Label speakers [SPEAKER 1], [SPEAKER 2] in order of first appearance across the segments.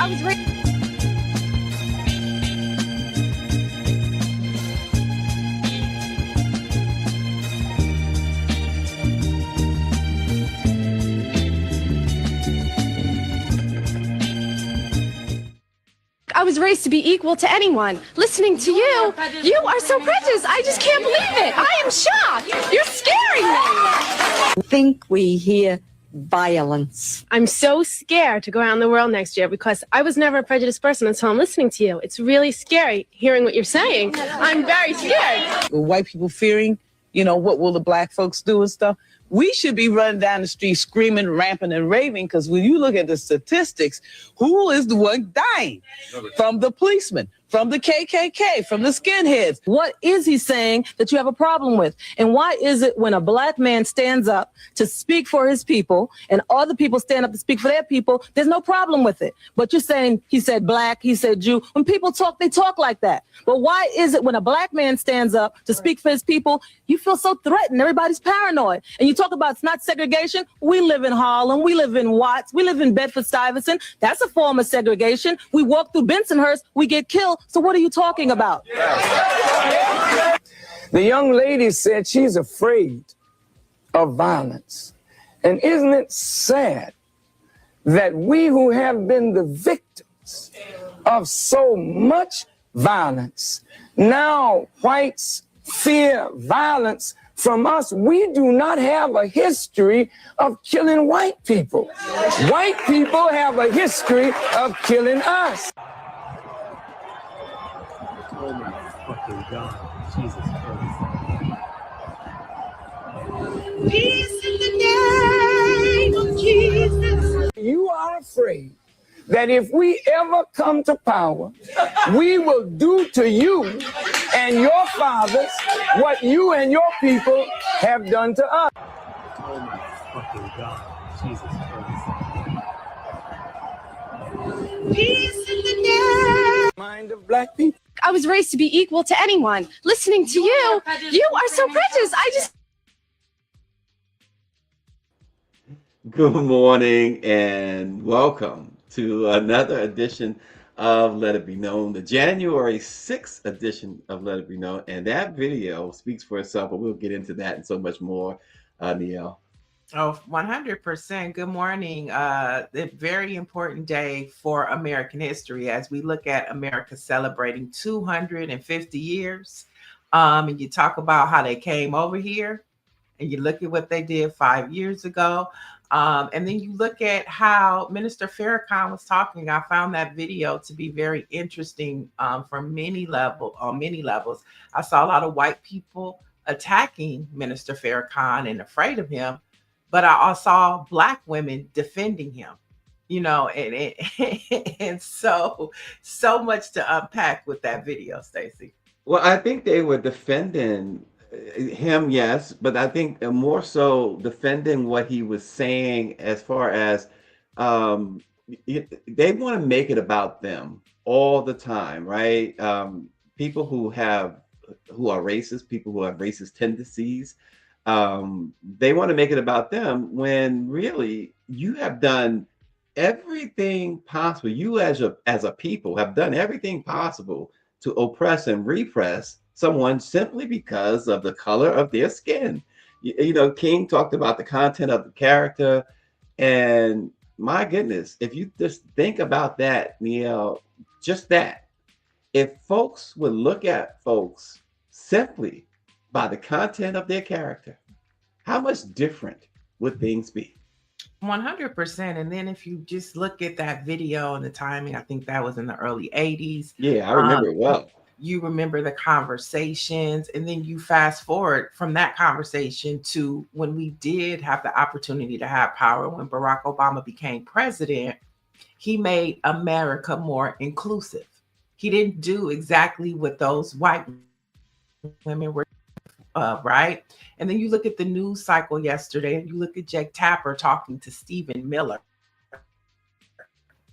[SPEAKER 1] I was raised. I was raised to be equal to anyone. Listening to you are so prejudiced. I just can't believe it. I am shocked. You're scaring me.
[SPEAKER 2] I think we hear violence.
[SPEAKER 1] I'm so scared to go around the world next year because I was never a prejudiced person until I'm listening to you. It's really scary hearing what you're saying. I'm very scared.
[SPEAKER 3] White people fearing, what will the black folks do and stuff. We should be running down the street screaming, ramping, and raving, because when you look at the statistics, who is the one dying? From the policemen, from the KKK, from the skinheads.
[SPEAKER 2] What is he saying that you have a problem with? And why is it when a black man stands up to speak for his people and other people stand up to speak for their people, there's no problem with it? But you're saying he said black, he said Jew. When people talk, they talk like that. But why is it when a black man stands up to speak for his people, you feel so threatened? Everybody's paranoid. And you talk about it's not segregation. We live in Harlem. We live in Watts. We live in Bedford-Stuyvesant. That's a form of segregation. We walk through Bensonhurst. We get killed. So what are you talking about?
[SPEAKER 4] The young lady said she's afraid of violence. And isn't it sad that we who have been the victims of so much violence, now whites fear violence from us? We do not have a history of killing white people. White people have a history of killing us.
[SPEAKER 5] Oh my fucking God. Jesus Christ.
[SPEAKER 6] Peace in the name of Jesus.
[SPEAKER 4] You are afraid that if we ever come to power, we will do to you and your fathers what you and your people have done to us.
[SPEAKER 5] Oh my fucking God. Jesus Christ.
[SPEAKER 6] Peace in the
[SPEAKER 4] Mind of black people.
[SPEAKER 1] I was raised to be equal to anyone. Listening to you are so prejudiced. I just...
[SPEAKER 7] Good morning and welcome to another edition of Let It Be Known, the January 6th edition of Let It Be Known. And that video speaks for itself, but we'll get into that and so much more, Niele.
[SPEAKER 8] Oh, 100%. Good morning. A very important day for American history as we look at America celebrating 250 years. And you talk about how they came over here and you look at what they did 5 years ago. And then you look at how Minister Farrakhan was talking. I found that video to be very interesting from many levels. I saw a lot of white people attacking Minister Farrakhan and afraid of him. But I also saw black women defending him, and so much to unpack with that video, Stacy.
[SPEAKER 7] Well, I think they were defending him, yes, but I think more so defending what he was saying as far as they want to make it about them all the time, right? People who are racist, people who have racist tendencies, they want to make it about them when really you have done everything possible. You as a people have done everything possible to oppress and repress someone simply because of the color of their skin. King talked about the content of the character, and my goodness, if you just think about that, Niele, just that, if folks would look at folks simply by the content of their character, how much different would things be?
[SPEAKER 8] 100%. And then if you just look at that video and the timing, I think that was in the early 80s.
[SPEAKER 7] Yeah, I remember it well.
[SPEAKER 8] You remember the conversations, and then you fast forward from that conversation to when we did have the opportunity to have power, when Barack Obama became president. He made America more inclusive. He didn't do exactly what those white women were, right? And then you look at the news cycle yesterday, and you look at Jake Tapper talking to Stephen Miller,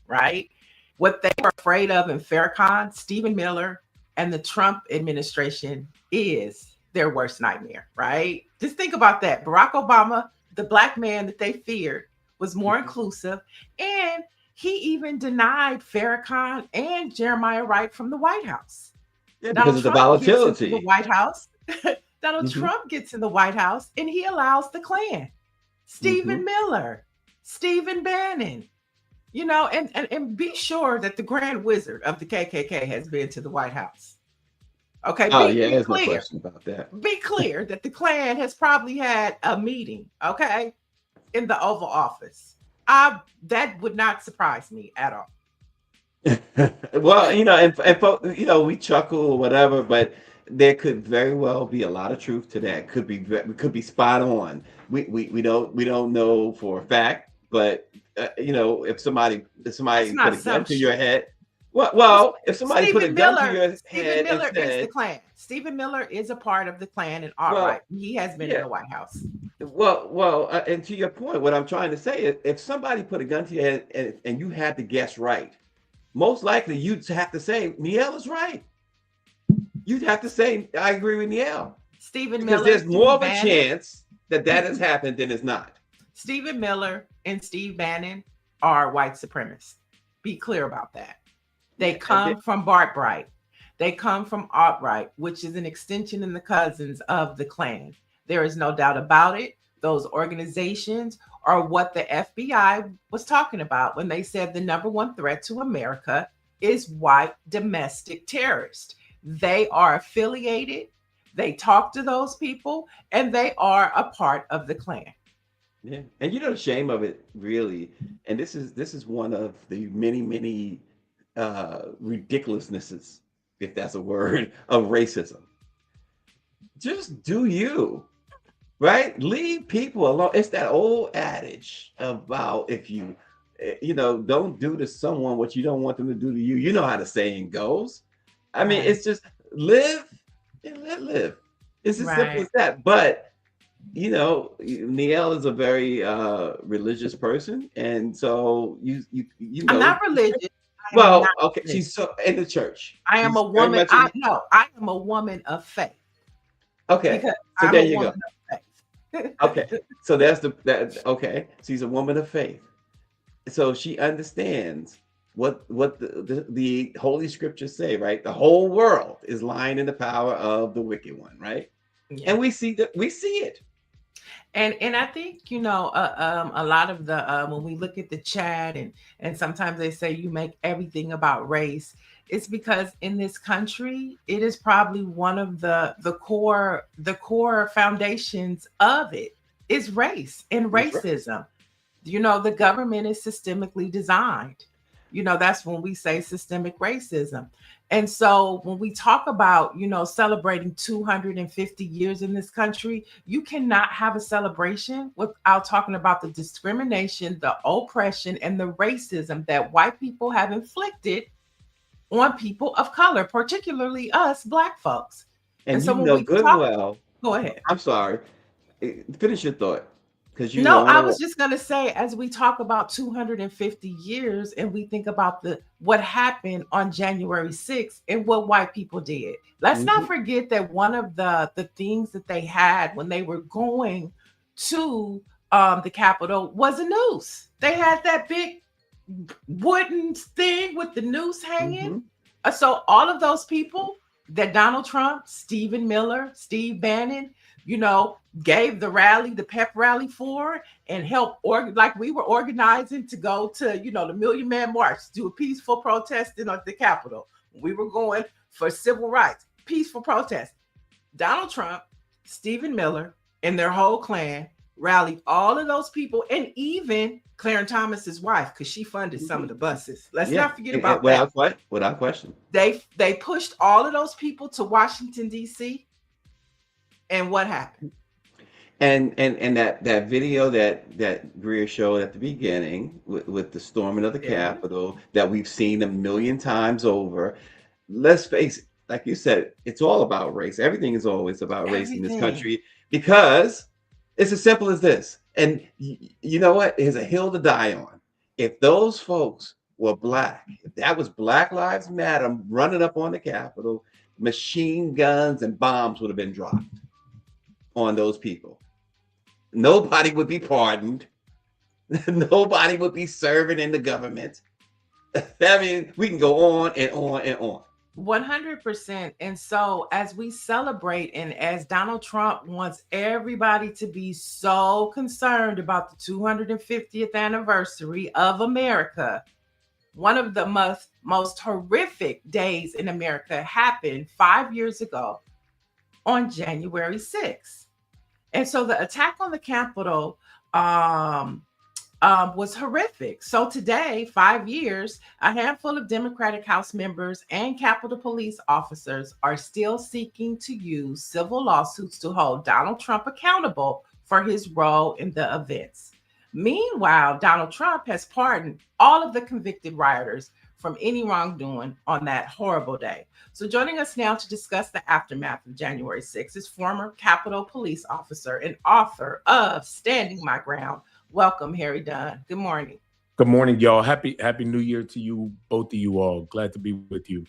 [SPEAKER 8] right? What they were afraid of in Farrakhan, Stephen Miller, and the Trump administration is their worst nightmare, right? Just think about that. Barack Obama, the black man that they feared, was more inclusive, and he even denied Farrakhan and Jeremiah Wright from the White House.
[SPEAKER 7] Yeah,
[SPEAKER 8] Donald
[SPEAKER 7] because of the
[SPEAKER 8] Trump gets into the
[SPEAKER 7] volatility.
[SPEAKER 8] White House. Donald
[SPEAKER 7] Mhm.
[SPEAKER 8] Trump gets in the White House and he allows the Klan. Stephen Miller, Stephen Bannon, you know, and be sure that the Grand Wizard of the KKK has been to the White House. Okay,
[SPEAKER 7] Oh
[SPEAKER 8] be,
[SPEAKER 7] yeah,
[SPEAKER 8] be
[SPEAKER 7] there's no
[SPEAKER 8] clear.
[SPEAKER 7] question about that.
[SPEAKER 8] Be clear that the Klan has probably had a meeting, okay, in the Oval Office. That would not surprise me at all.
[SPEAKER 7] Well, you know, you know, we chuckle or whatever, but there could very well be a lot of truth to that. Could be spot on. We don't know for a fact, but you know, if somebody
[SPEAKER 8] That's
[SPEAKER 7] put
[SPEAKER 8] not
[SPEAKER 7] a gun to
[SPEAKER 8] assumption.
[SPEAKER 7] your head, well, if somebody put a
[SPEAKER 8] Stephen
[SPEAKER 7] gun to
[SPEAKER 8] Miller,
[SPEAKER 7] your
[SPEAKER 8] Stephen
[SPEAKER 7] head
[SPEAKER 8] Miller
[SPEAKER 7] and
[SPEAKER 8] is the
[SPEAKER 7] said,
[SPEAKER 8] Klan. Stephen Miller is a part of the Klan and all
[SPEAKER 7] well,
[SPEAKER 8] right. He has been in
[SPEAKER 7] yeah,
[SPEAKER 8] the White House.
[SPEAKER 7] and to your point, what I'm trying to say is, if somebody put a gun to your head and you had to guess right, most likely you'd have to say Niele is right. You'd have to say I agree with Niele,
[SPEAKER 8] Stephen
[SPEAKER 7] because
[SPEAKER 8] Miller,
[SPEAKER 7] there's more of a
[SPEAKER 8] Bannon,
[SPEAKER 7] chance that has happened than is not.
[SPEAKER 8] Stephen Miller and Steve Bannon are white supremacists. Be clear about that. They come from Bart Bright. They come from Alt-Right, which is an extension and the cousins of the Klan. There is no doubt about it. Those organizations are what the FBI was talking about when they said the number one threat to America is white domestic terrorists. They are affiliated. They talk to those people, and they are a part of the Klan.
[SPEAKER 7] Yeah, and you know the shame of it, really, and this is one of the many ridiculousnesses, if that's a word, of racism. Just do you, right? Leave people alone. It's that old adage about, if you, you know, don't do to someone what you don't want them to do to you. You know how the saying goes. I mean,
[SPEAKER 8] Right.
[SPEAKER 7] it's just live and let live. It's as simple
[SPEAKER 8] Right.
[SPEAKER 7] as that. But you know, Niele is a very religious person, and so you
[SPEAKER 8] I'm
[SPEAKER 7] know.
[SPEAKER 8] not religious. I am
[SPEAKER 7] Well,
[SPEAKER 8] not
[SPEAKER 7] okay,
[SPEAKER 8] religious.
[SPEAKER 7] she's so in the church.
[SPEAKER 8] I am
[SPEAKER 7] She's
[SPEAKER 8] a
[SPEAKER 7] very
[SPEAKER 8] woman.
[SPEAKER 7] much
[SPEAKER 8] I am a woman of faith
[SPEAKER 7] okay.
[SPEAKER 8] because
[SPEAKER 7] So
[SPEAKER 8] I'm
[SPEAKER 7] there
[SPEAKER 8] a
[SPEAKER 7] you go.
[SPEAKER 8] woman of faith.
[SPEAKER 7] Okay, so that okay. She's a woman of faith, so she understands what the Holy Scriptures say, right? The whole world is lying in the power of the wicked one, right?
[SPEAKER 8] Yeah.
[SPEAKER 7] And we see it.
[SPEAKER 8] And I think, you know, a lot of the when we look at the chat and sometimes they say you make everything about race, it's because in this country it is probably one of the core foundations of it is race and
[SPEAKER 7] That's right.
[SPEAKER 8] racism. You know, the government is systemically designed. You know, that's when we say systemic racism. And so when we talk about, you know, celebrating 250 years in this country, you cannot have a celebration without talking about the discrimination, the oppression, and the racism that white people have inflicted on people of color, particularly us Black folks.
[SPEAKER 7] And
[SPEAKER 8] so
[SPEAKER 7] you
[SPEAKER 8] when
[SPEAKER 7] know
[SPEAKER 8] we
[SPEAKER 7] good
[SPEAKER 8] talk,
[SPEAKER 7] well.
[SPEAKER 8] go ahead.
[SPEAKER 7] I'm sorry. Finish your thought, because you
[SPEAKER 8] No,
[SPEAKER 7] don't
[SPEAKER 8] I
[SPEAKER 7] want
[SPEAKER 8] was just going to say, as we talk about 250 years and we think about what happened on January 6th and what white people did, let's not forget that one of the things that they had when they were going to the Capitol was a noose. They had that big wooden thing with the noose hanging. So all of those people that Donald Trump, Stephen Miller, Steve Bannon, you know, gave the rally, the pep rally for, and helped like we were organizing to go to, you know, the Million Man March, do a peaceful protest in the Capitol. We were going for civil rights, peaceful protest. Donald Trump, Stephen Miller, and their whole clan rallied all of those people, and even Clarence Thomas's wife, because she funded some of the buses. Let's not forget about that.
[SPEAKER 7] Without question.
[SPEAKER 8] They pushed all of those people to Washington, D.C., and what happened?
[SPEAKER 7] And that video that Greer showed at the beginning with the storming of the Capitol that we've seen a million times over. Let's face it, like you said, it's all about race. Everything is always about race in this country, because it's as simple as this. And you know what? There's a hill to die on. If those folks were Black, if that was Black Lives Matter running up on the Capitol, machine guns and bombs would have been dropped on those people. Nobody would be pardoned. Nobody would be serving in the government. I mean, we can go on and on and on.
[SPEAKER 8] 100%. And so, as we celebrate, and as Donald Trump wants everybody to be so concerned about the 250th anniversary of America, one of the most horrific days in America happened 5 years ago on January 6th. And so the attack on the Capitol was horrific. So today, 5 years, a handful of Democratic House members and Capitol Police officers are still seeking to use civil lawsuits to hold Donald Trump accountable for his role in the events. Meanwhile, Donald Trump has pardoned all of the convicted rioters from any wrongdoing on that horrible day. So joining us now to discuss the aftermath of January 6th is former Capitol Police officer and author of Standing My Ground. Welcome, Harry Dunn. Good morning.
[SPEAKER 5] Good morning, y'all. Happy New Year to you, both of you all. Glad to be with you.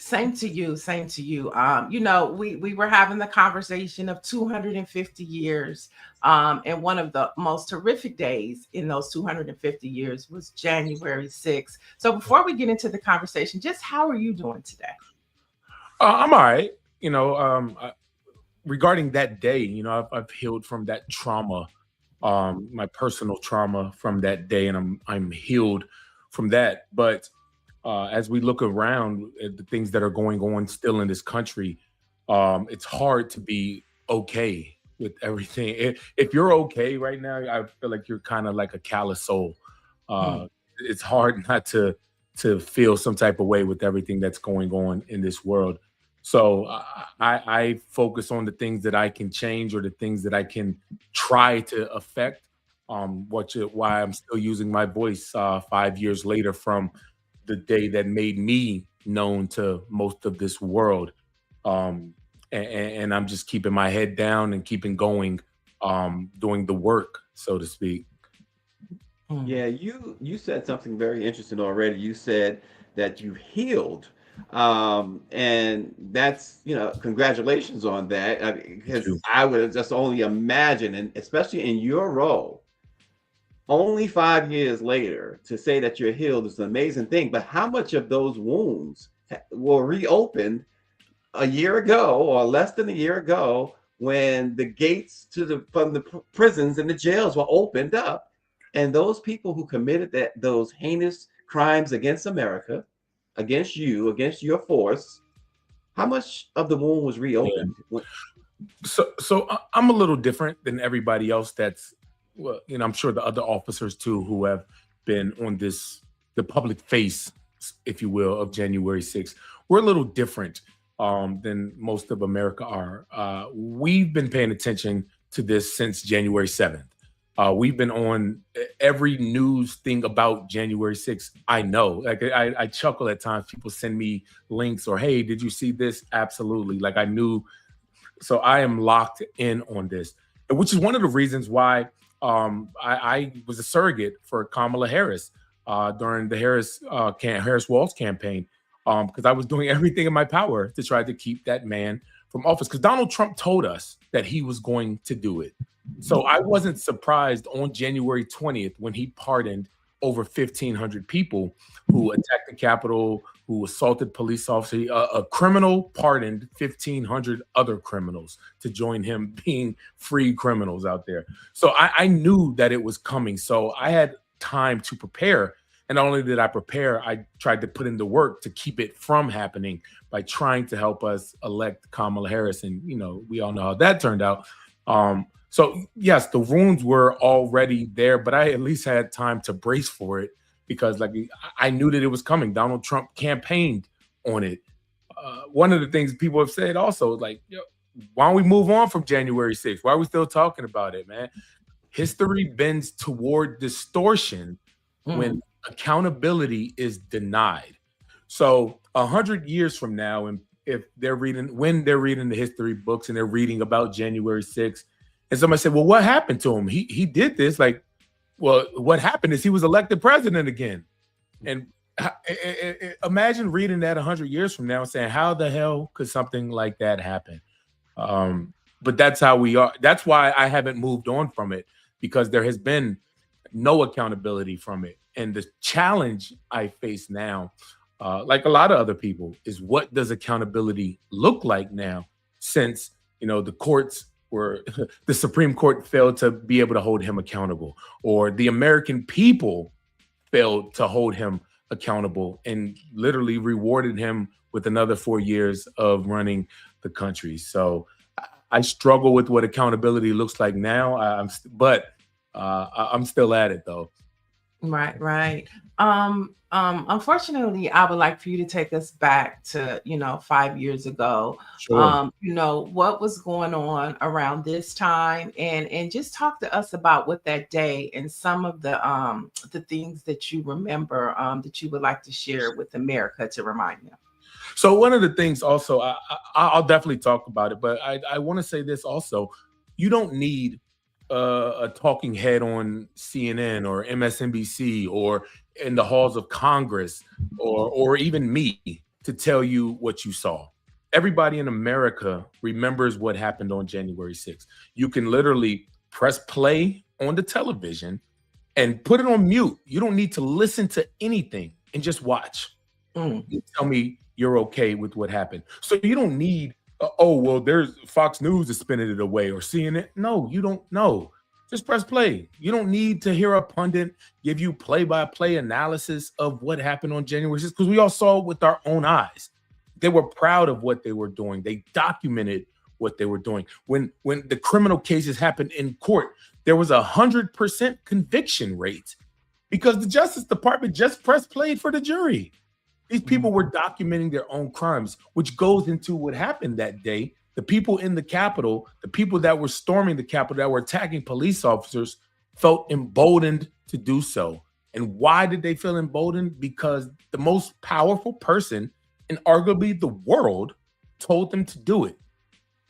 [SPEAKER 8] Same to you. Same to you. You know, we were having the conversation of 250 years. And one of the most horrific days in those 250 years was January 6th. So before we get into the conversation, just how are you doing today?
[SPEAKER 5] I'm all right. You know, regarding that day, you know, I've healed from that trauma, my personal trauma from that day, and I'm healed from that. But as we look around at the things that are going on still in this country, it's hard to be okay with everything. If you're okay right now, I feel like you're kind of like a callous soul. It's hard not to feel some type of way with everything that's going on in this world. So I focus on the things that I can change or the things that I can try to affect. Why I'm still using my voice 5 years later from the day that made me known to most of this world. And I'm just keeping my head down and keeping going, doing the work, so to speak.
[SPEAKER 7] Yeah, you said something very interesting already. You said that you healed. And that's, you know, congratulations on that. Because I would just only imagine, and especially in your role, only 5 years later, to say that you're healed is an amazing thing. But how much of those wounds were reopened a year ago or less than a year ago when the gates from the prisons and the jails were opened up, and those people who committed those heinous crimes against America, against you, against your force, how much of the wound was reopened?
[SPEAKER 5] Yeah. So I'm a little different than everybody else. Well, you know, I'm sure the other officers too who have been on the public face, if you will, of January 6th. We're a little different than most of America are. We've been paying attention to this since January 7th. We've been on every news thing about January 6th. I know, like I chuckle at times. People send me links or, hey, did you see this? Absolutely. Like I knew. So I am locked in on this, which is one of the reasons why I was a surrogate for Kamala Harris during the Harris-Walz campaign, because I was doing everything in my power to try to keep that man from office, because Donald Trump told us that he was going to do it. So I wasn't surprised on January 20th when he pardoned over 1,500 people who attacked the Capitol, who assaulted police officers. A criminal pardoned 1,500 other criminals to join him being free criminals out there. So I knew that it was coming. So I had time to prepare. And not only did I prepare, I tried to put in the work to keep it from happening by trying to help us elect Kamala Harris. And, you know, we all know how that turned out. So yes, the wounds were already there, but I at least had time to brace for it because, like, I knew that it was coming. Donald Trump campaigned on it. One of the things people have said also, like, why don't we move on from January 6th? Why are we still talking about it, man? History bends toward distortion when accountability is denied. So 100 years from now, and when they're reading the history books and they're reading about January 6th, and somebody said, well, what happened to him? He did this. Like, well, what happened is he was elected president again. And imagine reading that 100 years from now and saying, how the hell could something like that happen? But that's how we are. That's why I haven't moved on from it, because there has been no accountability from it. And the challenge I face now, like a lot of other people, is what does accountability look like now, since the courts were the Supreme Court failed to be able to hold him accountable, or the American people failed to hold him accountable and literally rewarded him with another 4 years of running the country. So I struggle with what accountability looks like now. I'm still at it though.
[SPEAKER 8] Right. Unfortunately, I would like for you to take us back to 5 years ago.
[SPEAKER 5] Sure.
[SPEAKER 8] What was going on around this time, and just talk to us about what that day and some of the things that you remember that you would like to share with America to remind them.
[SPEAKER 5] So one of the things also, I'll definitely talk about it, but I want to say this also: you don't need a talking head on CNN or MSNBC or in the halls of Congress or even me to tell you what you saw. Everybody in America remembers what happened on January 6th. You can literally press play on the television and put it on mute. You don't need to listen to anything and just watch. You tell me you're okay with what happened. So you don't need there's Fox News is spinning it away or CNN. No, you don't know. Just press play. You don't need to hear a pundit give you play-by-play analysis of what happened on January 6th, because we all saw it with our own eyes. They were proud of what they were doing. They documented what they were doing. When the criminal cases happened in court, there was 100% conviction rate because the Justice Department just press played for the jury. These people were documenting their own crimes, which goes into what happened that day. The people in the Capitol, the people that were storming the Capitol, that were attacking police officers, felt emboldened to do so. And why did they feel emboldened? Because the most powerful person in arguably the world told them to do it.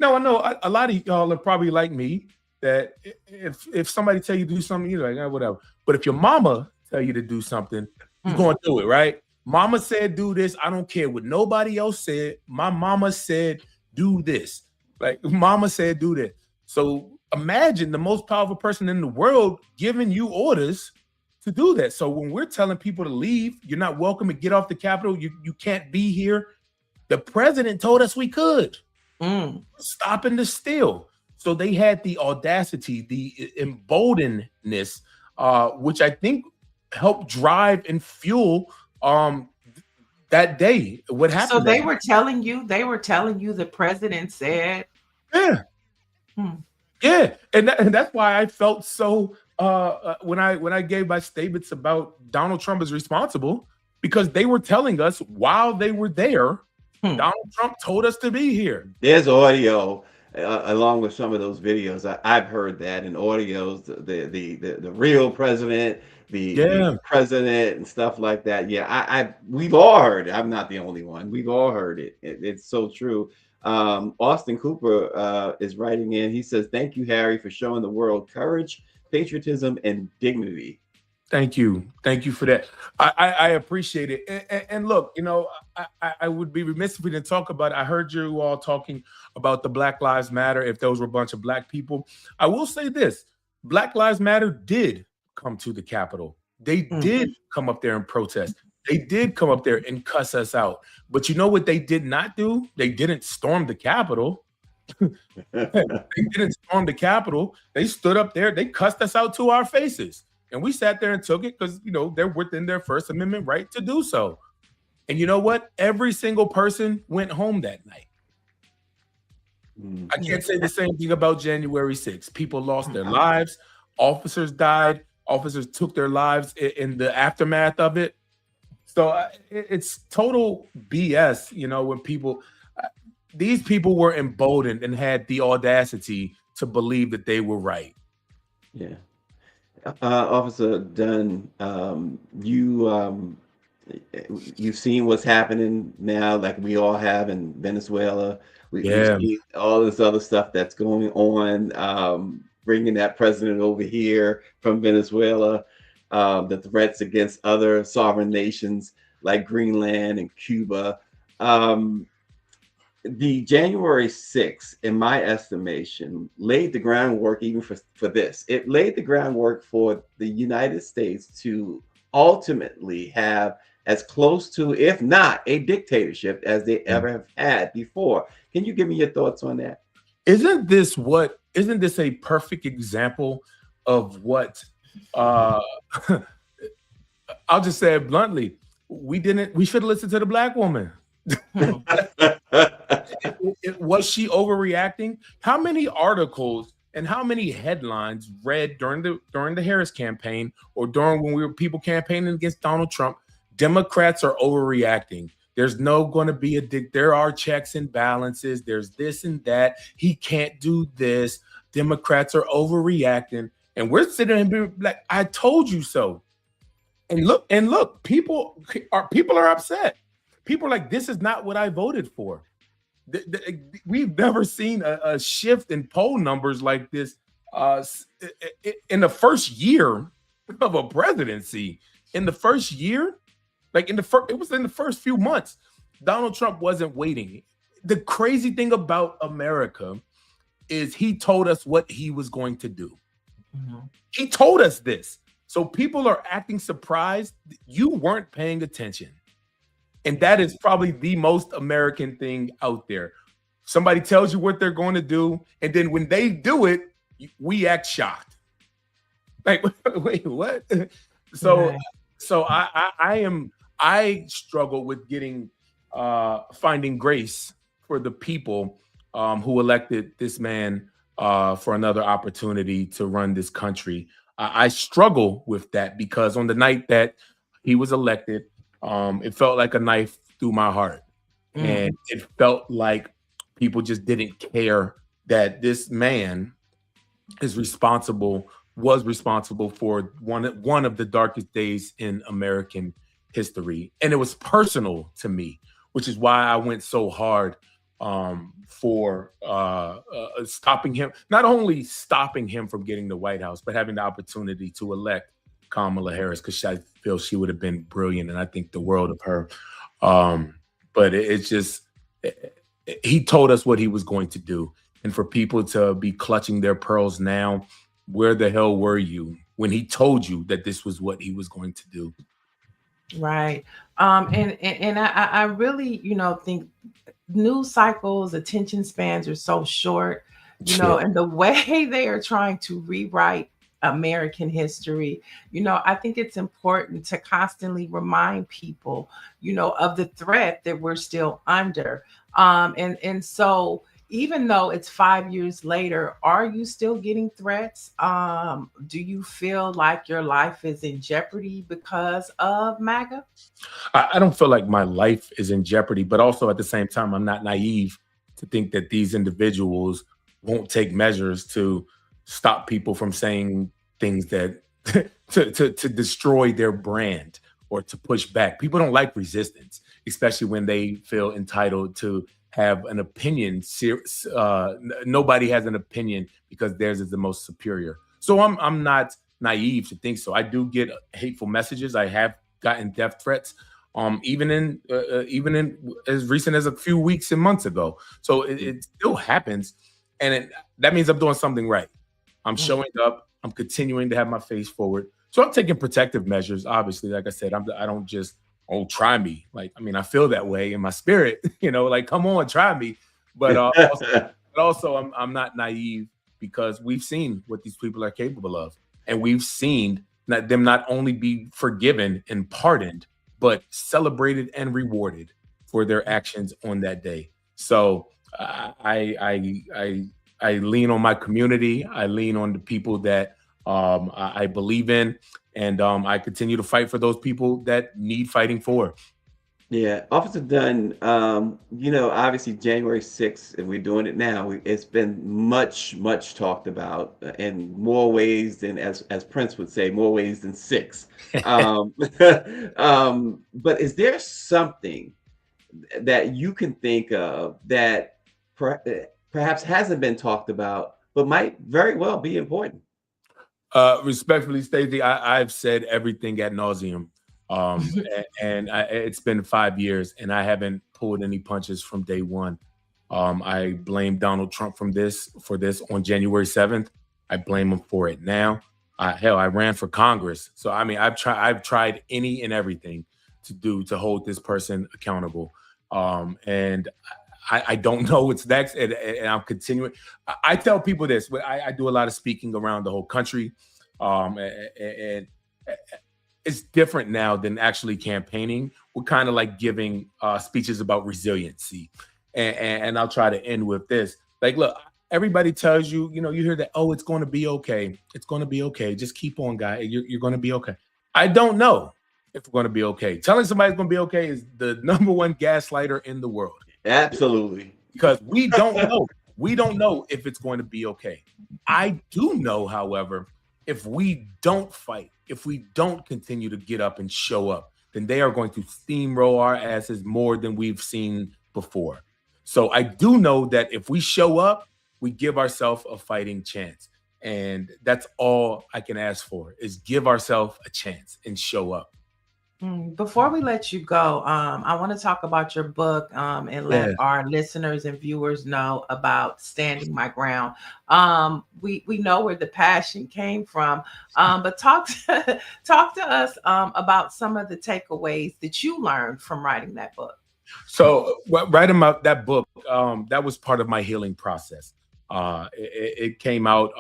[SPEAKER 5] Now, I know a lot of y'all are probably like me, that if somebody tell you to do something, you're like, whatever. But if your mama tell you to do something, you're going to do it, right? Mama said, do this. I don't care what nobody else said. My mama said, do this. Like, mama said, do this. So imagine the most powerful person in the world giving you orders to do that. So when we're telling people to leave, you're not welcome to get off the Capitol, you can't be here. The president told us we could. Stopping the steal. So they had the audacity, the emboldenedness, which I think helped drive and fuel that day. What happened?
[SPEAKER 8] So they were telling you the president said,
[SPEAKER 5] yeah. Yeah. And that's why I felt so when I gave my statements about Donald Trump is responsible, because they were telling us while they were there, Donald Trump told us to be here.
[SPEAKER 7] There's audio along with some of those videos. I've heard that in audios, the real president, the president and stuff like that. Yeah, we've all heard it. I'm not the only one. We've all heard it. It's so true. Austin Cooper is writing in. He says, "Thank you, Harry, for showing the world courage, patriotism, and dignity."
[SPEAKER 5] Thank you for that. I appreciate it. And look, I would be remiss if we didn't talk about it. I heard you all talking about the Black Lives Matter, if those were a bunch of Black people. I will say this: Black Lives Matter did come to the Capitol. They did come up there and protest. They did come up there and cuss us out. But you know what they did not do? They didn't storm the Capitol. They didn't storm the Capitol. They stood up there. They cussed us out to our faces. And we sat there and took it because, they're within their First Amendment right to do so. And you know what? Every single person went home that night. I can't say the same thing about January 6th. People lost their lives. Officers died. Officers took their lives in the aftermath of it. So it's total BS, when these people were emboldened and had the audacity to believe that they were right.
[SPEAKER 7] Yeah. Officer Dunn, you've seen what's happening now, like we all have in Venezuela. We've seen all this other stuff that's going on, bringing that president over here from Venezuela, the threats against other sovereign nations like Greenland and Cuba. the January 6th, in my estimation, laid the groundwork even for this. It laid the groundwork for the United States to ultimately have as close to, if not a dictatorship, as they ever have had before. Can you give me your thoughts on that?
[SPEAKER 5] Isn't this a perfect example of what I'll just say it bluntly, we should have listened to the black woman. Was she overreacting? How many articles and how many headlines read during the Harris campaign or during when we were people campaigning against Donald Trump? Democrats are overreacting. There's no going to be there are checks and balances. There's this and that. He can't do this. Democrats are overreacting. And we're sitting and being like, I told you so. And look, people are upset. People are like, this is not what I voted for. We've never seen a shift in poll numbers like this in the first year of a presidency. In the first year, it was in the first few months. Donald Trump wasn't waiting. The crazy thing about America is he told us what he was going to do. Mm-hmm. He told us this. So people are acting surprised. You weren't paying attention. And that is probably the most American thing out there. Somebody tells you what they're going to do, and then when they do it, we act shocked. Like, wait, what? So I struggle with finding grace for the people who elected this man for another opportunity to run this country. I struggle with that because on the night that he was elected, it felt like a knife through my heart. And it felt like people just didn't care that this man was responsible for one of the darkest days in American history. And it was personal to me, which is why I went so hard for stopping him, not only stopping him from getting the White House, but having the opportunity to elect Kamala Harris, because I feel she would have been brilliant, and I think the world of her. But he told us what he was going to do. And for people to be clutching their pearls now, where the hell were you when he told you that this was what he was going to do?
[SPEAKER 8] Right. And I really, think news cycles, attention spans are so short, and the way they are trying to rewrite American history, I think it's important to constantly remind people, of the threat that we're still under. And so even though it's 5 years later, are you still getting threats? Do you feel like your life is in jeopardy because of MAGA?
[SPEAKER 5] I don't feel like my life is in jeopardy, but also at the same time, I'm not naive to think that these individuals won't take measures to stop people from saying things that to destroy their brand or to push back. People don't like resistance, especially when they feel entitled to have an opinion. Nobody has an opinion because theirs is the most superior. So I'm not naive to think so. I do get hateful messages. I have gotten death threats, even in as recent as a few weeks and months ago. So it still happens, and that means I'm doing something right. I'm showing up. I'm continuing to have my face forward. So I'm taking protective measures. Obviously, like I said, I don't just, try me. Like, I mean, I feel that way in my spirit, like, come on, try me. But also I'm not naive because we've seen what these people are capable of. And we've seen them not only be forgiven and pardoned, but celebrated and rewarded for their actions on that day. So I lean on my community. I lean on the people that I believe in, and I continue to fight for those people that need fighting for.
[SPEAKER 7] Yeah, Officer Dunn, obviously January 6th, and we're doing it now, it's been much talked about in more ways than, as Prince would say, more ways than six. But is there something that you can think of that perhaps hasn't been talked about, but might very well be important?
[SPEAKER 5] Respectfully, Stacy, I've said everything ad nauseum. And it's been 5 years and I haven't pulled any punches from day one. I blame Donald Trump for this on January 7th. I blame him for it now. Hell, I ran for Congress. So I mean, I've tried any and everything to hold this person accountable. And I don't know what's next, and I'm continuing. I tell people this. I do a lot of speaking around the whole country, and it's different now than actually campaigning. We're kind of like giving speeches about resiliency, and I'll try to end with this. Like, look, everybody tells you, you hear that, oh, it's going to be okay. It's going to be okay. Just keep on, guy. You're going to be okay. I don't know if we're going to be okay. Telling somebody's going to be okay is the #1 gaslighter in the world.
[SPEAKER 7] Absolutely.
[SPEAKER 5] Because we don't know. We don't know if it's going to be okay. I do know, however, if we don't fight, if we don't continue to get up and show up, then they are going to steamroll our asses more than we've seen before. So I do know that if we show up, we give ourselves a fighting chance. And that's all I can ask for, is give ourselves a chance and show up.
[SPEAKER 8] Before we let you go, I want to talk about your book and let our listeners and viewers know about Standing My Ground. We know where the passion came from, but talk to us about some of the takeaways that you learned from writing that book.
[SPEAKER 5] So writing about that book, that was part of my healing process. It came out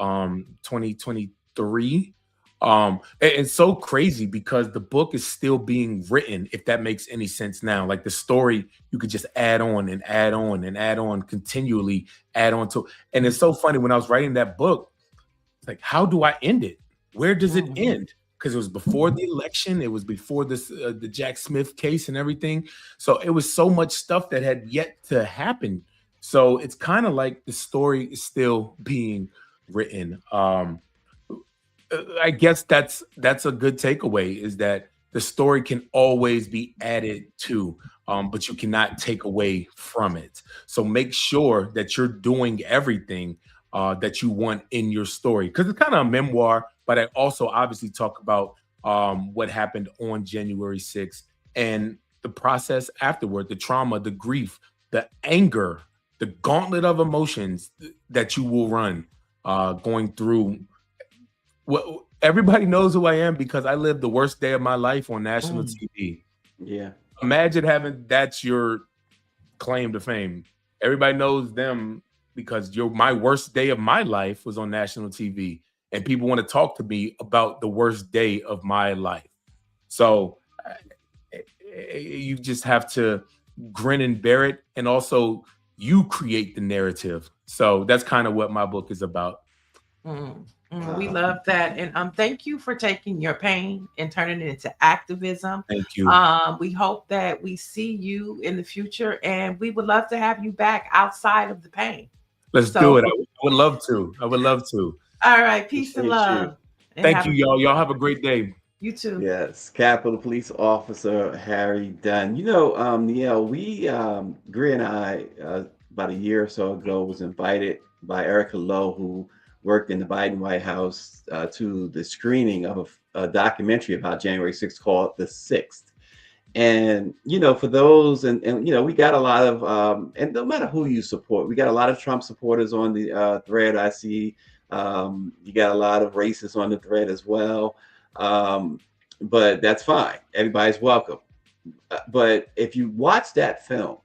[SPEAKER 5] 2023. And it's so crazy because the book is still being written, if that makes any sense now. Like the story, you could just add on and add on and add on, continually add on to. And it's so funny, when I was writing that book, it's like, how do I end it? Where does it end? Because it was before the election, it was before this the Jack Smith case and everything. So it was so much stuff that had yet to happen. So it's kind of like the story is still being written. I guess that's a good takeaway, is that the story can always be added to, but you cannot take away from it. So make sure that you're doing everything that you want in your story, because it's kind of a memoir, but I also obviously talk about what happened on January 6th and the process afterward, the trauma, the grief, the anger, the gauntlet of emotions that you will run going through. Well, everybody knows who I am because I lived the worst day of my life on national TV.
[SPEAKER 7] Yeah.
[SPEAKER 5] Imagine having that's your claim to fame. Everybody knows them because my worst day of my life was on national TV, and people want to talk to me about the worst day of my life. So you just have to grin and bear it, and also you create the narrative. So that's kind of what my book is about.
[SPEAKER 8] We love that. And thank you for taking your pain and turning it into activism.
[SPEAKER 5] Thank you.
[SPEAKER 8] We hope that we see you in the future, and we would love to have you back outside of the pain.
[SPEAKER 5] Let's do it. I would love to. I would love to.
[SPEAKER 8] All right. Peace and love.
[SPEAKER 5] Thank you, y'all. Y'all have a great day.
[SPEAKER 8] You too.
[SPEAKER 7] Yes. Capitol Police Officer Harry Dunn. Niele, Greer and I, about a year or so ago, was invited by Erica Lowe, who worked in the Biden White House, to the screening of a documentary about January 6th called The Sixth. And, for those, and we got a lot of, and no matter who you support, we got a lot of Trump supporters on the thread. I see you got a lot of racists on the thread as well. But that's fine. Everybody's welcome. But if you watch that film,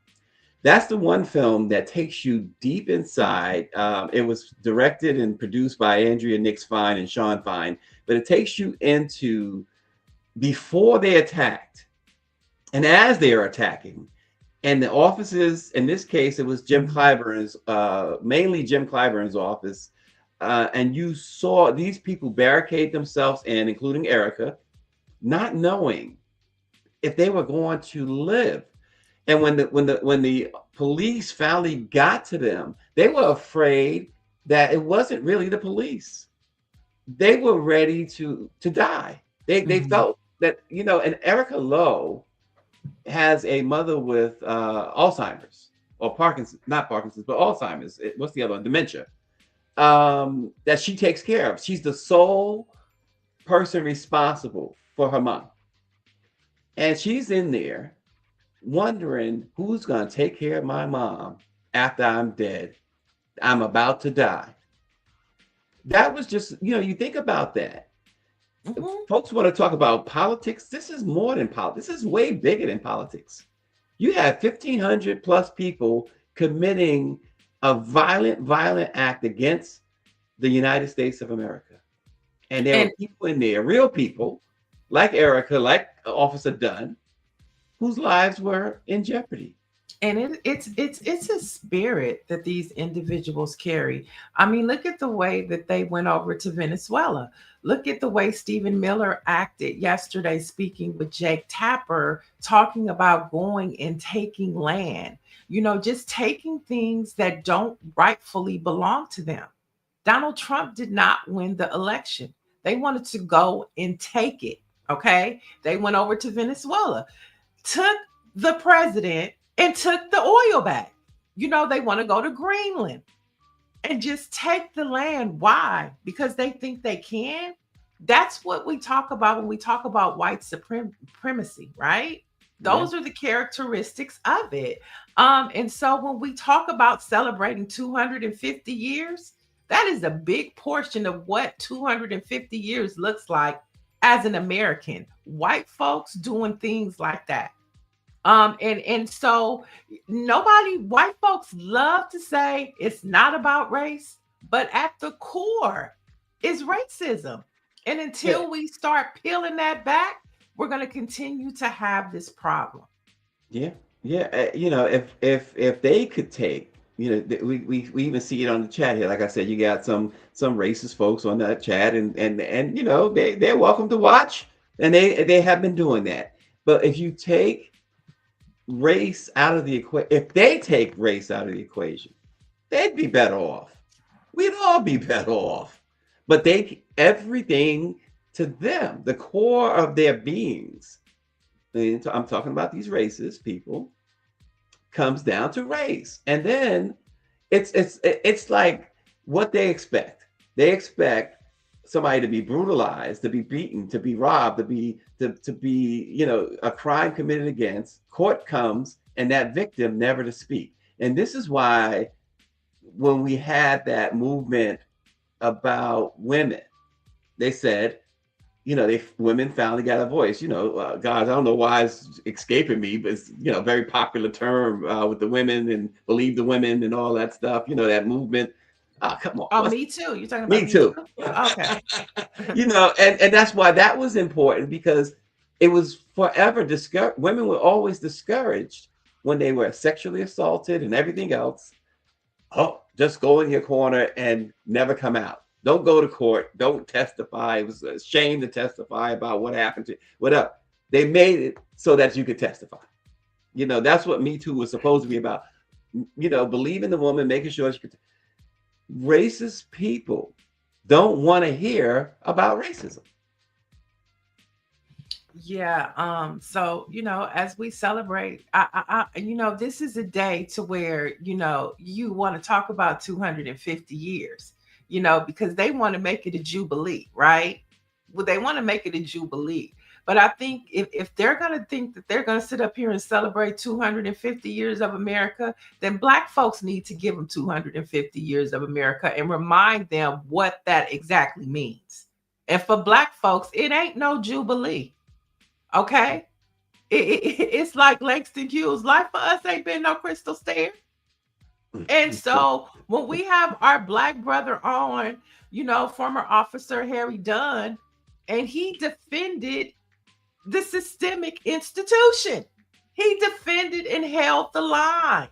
[SPEAKER 7] that's the one film that takes you deep inside. It was directed and produced by Andrea Nix Fine and Sean Fine, but it takes you into before they attacked and as they are attacking. And the offices, in this case, it was Jim Clyburn's, mainly Jim Clyburn's office. And you saw these people barricade themselves in, including Erica, not knowing if they were going to live. And when the police finally got to them, they were afraid that it wasn't really the police. They were ready to die. They felt that, and Erica Lowe has a mother with Alzheimer's or Parkinson's, not Parkinson's, but Alzheimer's. What's the other one? Dementia. That she takes care of. She's the sole person responsible for her mom. And she's in there wondering who's going to take care of my mom after I'm dead. I'm about to die. That was just, you think about that. Folks want to talk about politics. This is more than politics. This is way bigger than politics. You have 1,500 plus people committing a violent act against the United States of America. And there were people in there, real people, like Erica, like Officer Dunn, whose lives were in jeopardy.
[SPEAKER 8] And it's a spirit that these individuals carry. I mean, look at the way that they went over to Venezuela. Look at the way Stephen Miller acted yesterday, speaking with Jake Tapper, talking about going and taking land, just taking things that don't rightfully belong to them. Donald Trump did not win the election. They wanted to go and take it. Okay. They went over to Venezuela, took the president, and took the oil back. They want to go to Greenland and just take the land. Why? Because they think they can. That's what we talk about when we talk about white supremacy, right? Those are the characteristics of it. And so when we talk about celebrating 250 years, that is a big portion of what 250 years looks like as an American. White folks doing things like that. And so white folks love to say it's not about race, but at the core is racism. And until we start peeling that back, we're going to continue to have this problem.
[SPEAKER 7] Yeah. If they could take, we even see it on the chat here. Like I said, you got some racist folks on that chat, and they're welcome to watch, and they have been doing that. But if you take race out of the equation, if they take race out of the equation, they'd be better off. We'd all be better off. But everything to them, the core of their beings, I'm talking about these racist people, comes down to race. And then it's like what they expect. They expect somebody to be brutalized, to be beaten, to be robbed, to be a crime committed against. Court comes, and that victim never to speak. And this is why when we had that movement about women, they said, women finally got a voice. Guys, I don't know why it's escaping me, but it's a very popular term with the women and believe the women and all that stuff. That movement. Oh, come on.
[SPEAKER 8] Oh, me too. You're talking about
[SPEAKER 7] me too.
[SPEAKER 8] Okay.
[SPEAKER 7] And that's why that was important, because it was forever discouraged. Women were always discouraged when they were sexually assaulted and everything else. Oh, just go in your corner and never come out. Don't go to court. Don't testify. It was a shame to testify about what happened to you. Whatever. They made it so that you could testify. That's what Me Too was supposed to be about. Believing the woman, making sure she could. Racist people don't want to hear about racism.
[SPEAKER 8] Yeah. So, as we celebrate, this is a day to where, you want to talk about 250 years, because they want to make it a jubilee, right? Well, they want to make it a jubilee. But I think if they're going to think that they're going to sit up here and celebrate 250 years of America, then Black folks need to give them 250 years of America and remind them what that exactly means. And for Black folks, it ain't no jubilee. Okay? It's like Langston Hughes. Life for us ain't been no crystal stair. And so when we have our Black brother on, former Officer Harry Dunn, and he defended the systemic institution. He defended and held the line.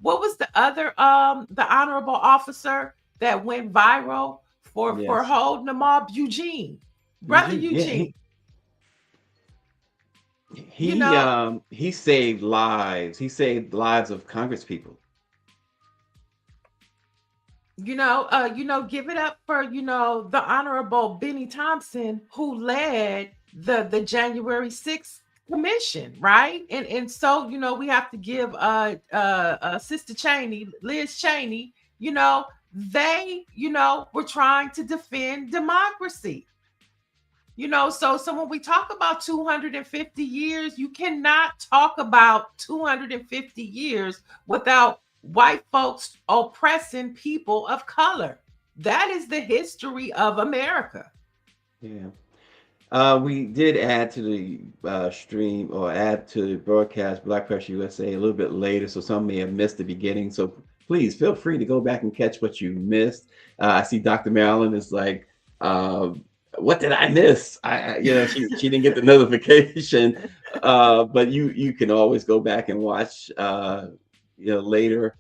[SPEAKER 8] What was the other, the honorable officer that went viral for holding them up? Eugene, brother Eugene.
[SPEAKER 7] He saved lives. He saved lives of Congress people.
[SPEAKER 8] Give it up for, the honorable Benny Thompson, who led the January 6th commission, right? And so, we have to give Sister Cheney, Liz Cheney, they, were trying to defend democracy. So when we talk about 250 years, you cannot talk about 250 years without white folks oppressing people of color. That is the history of America.
[SPEAKER 7] Yeah. We did add to the stream or add to the broadcast Black Press USA a little bit later, so some may have missed the beginning. So please feel free to go back and catch what you missed. I see Dr. Marilyn is like, what did I miss? She didn't get the notification, but you can always go back and watch later.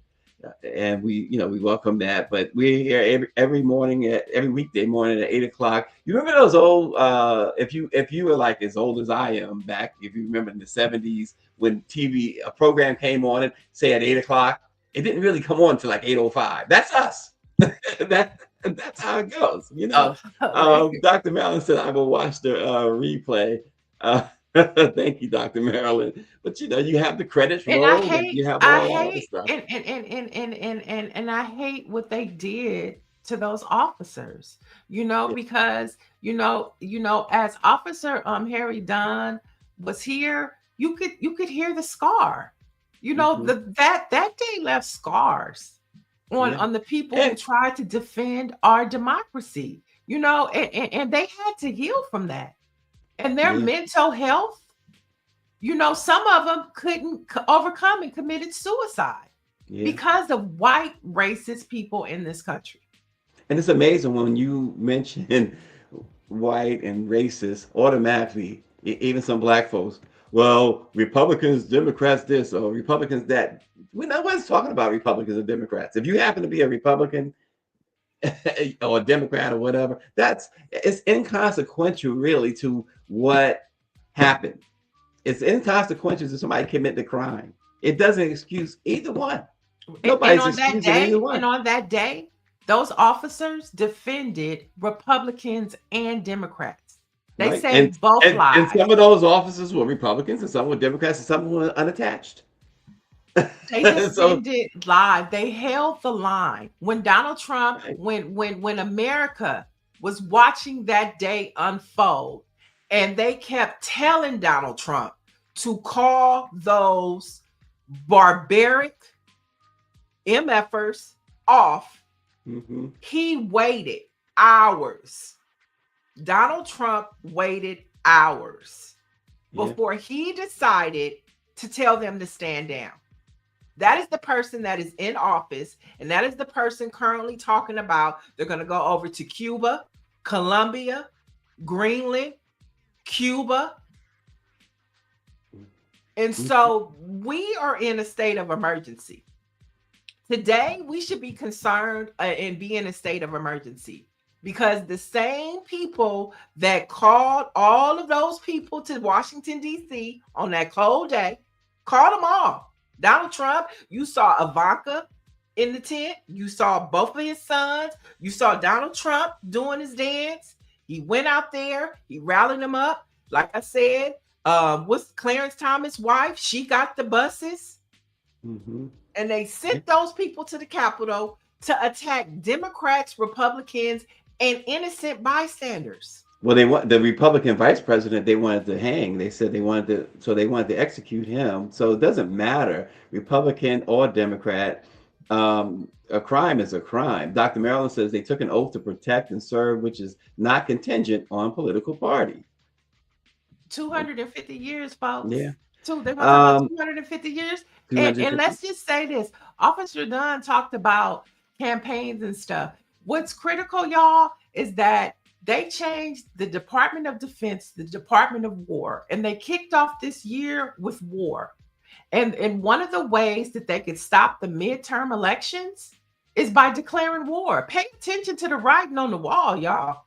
[SPEAKER 7] And we welcome that. But we're here every morning every weekday morning at 8 o'clock. You remember those old if you were like as old as I am back, if you remember in the 70s when a program came on and say at 8 o'clock, it didn't really come on till like 8:05. That's us. That's how it goes, Dr. Marilyn said I will watch the replay. Thank you, Dr. Marilyn. But you have the credits roll, and you have all the stuff.
[SPEAKER 8] And I hate what they did to those officers, because as Officer Harry Dunn was here, you could hear the scar. That day left scars on the people who tried to defend our democracy, and they had to heal from that. And their mental health, some of them couldn't overcome and committed suicide because of white racist people in this country.
[SPEAKER 7] And it's amazing when you mention white and racist, automatically, even some black folks, well, Republicans, Democrats this, or Republicans that. We're not talking about Republicans and Democrats. If you happen to be a Republican or a Democrat or whatever, it's inconsequential really to what happened. It's inconsequential to somebody commit the crime. It doesn't excuse either one. Nobody's excusing either one.
[SPEAKER 8] And on that day, those officers defended Republicans and Democrats. They saved both lives.
[SPEAKER 7] And some of those officers were Republicans, and some were Democrats, and some were unattached.
[SPEAKER 8] They defended live. They held the line. When Donald Trump, when America was watching that day unfold, and they kept telling Donald Trump to call those barbaric MFers off, he waited hours. Donald Trump waited hours before he decided to tell them to stand down. That is the person that is in office, and that is the person currently talking about they're going to go over to Cuba, Colombia, Greenland, Cuba. And so we are in a state of emergency. Today, we should be concerned and be in a state of emergency because the same people that called all of those people to Washington, D.C. on that cold day, called them all. Donald Trump, you saw Ivanka in the tent. You saw both of his sons. You saw Donald Trump doing his dance. He went out there. He rallied them up. Like I said, what's Clarence Thomas' wife? She got the buses. And they sent those people to the Capitol to attack Democrats, Republicans, and innocent bystanders.
[SPEAKER 7] Well, they want the Republican vice president. They wanted to hang. They said they wanted to execute him. So it doesn't matter, Republican or Democrat. A crime is a crime. Dr. Marilyn says they took an oath to protect and serve, which is not contingent on political party.
[SPEAKER 8] 250 years, folks.
[SPEAKER 7] Yeah.
[SPEAKER 8] So they're going to 250 years. And let's just say this: Officer Dunn talked about campaigns and stuff. What's critical, y'all, is that they changed the Department of Defense, the Department of War, and they kicked off this year with war. And one of the ways that they could stop the midterm elections is by declaring war. Pay attention to the writing on the wall, y'all.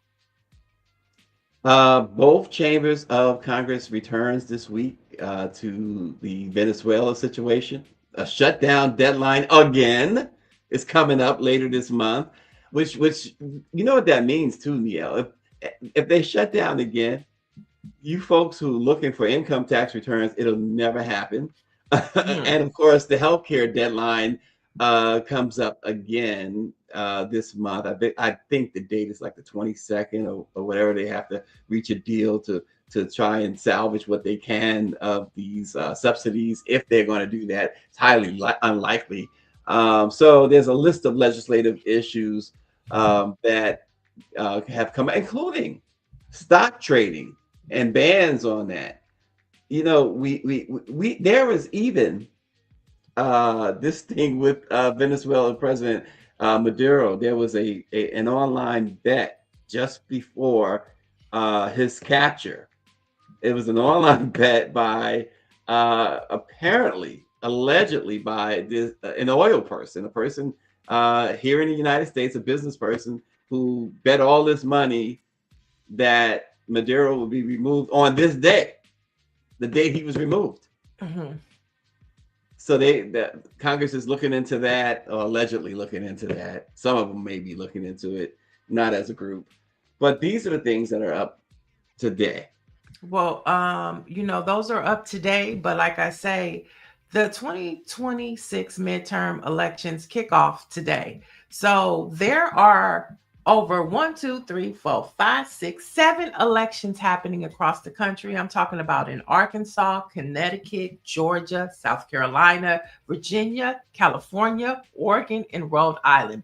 [SPEAKER 7] Both chambers of Congress returns this week to the Venezuela situation. A shutdown deadline again is coming up later this month. Which you know what that means too, Niele. If they shut down again, you folks who are looking for income tax returns, it'll never happen. And of course, the healthcare deadline comes up again this month. I think the date is like the 22nd or whatever. They have to reach a deal to try and salvage what they can of these subsidies. If they're going to do that, it's highly unlikely. So there's a list of legislative issues that have come, including stock trading and bans on that. You know, we there was even this thing with Venezuelan President Maduro. There was an online bet just before his capture. It was an online bet by allegedly by an oil person, a person here in the United States, a business person who bet all this money that Maduro would be removed on this day, the day he was removed.
[SPEAKER 8] Mhm.
[SPEAKER 7] So the Congress is looking into that, or allegedly looking into that. Some of them may be looking into it, not as a group. But these are the things that are up today.
[SPEAKER 8] Well, you know, those are up today, but like I say, the 2026 midterm elections kick off today. So there are over 1, 2, 3, 4, 5, 6, 7 elections happening across the country. I'm talking about in Arkansas, Connecticut, Georgia, South Carolina, Virginia, California, Oregon, and Rhode Island.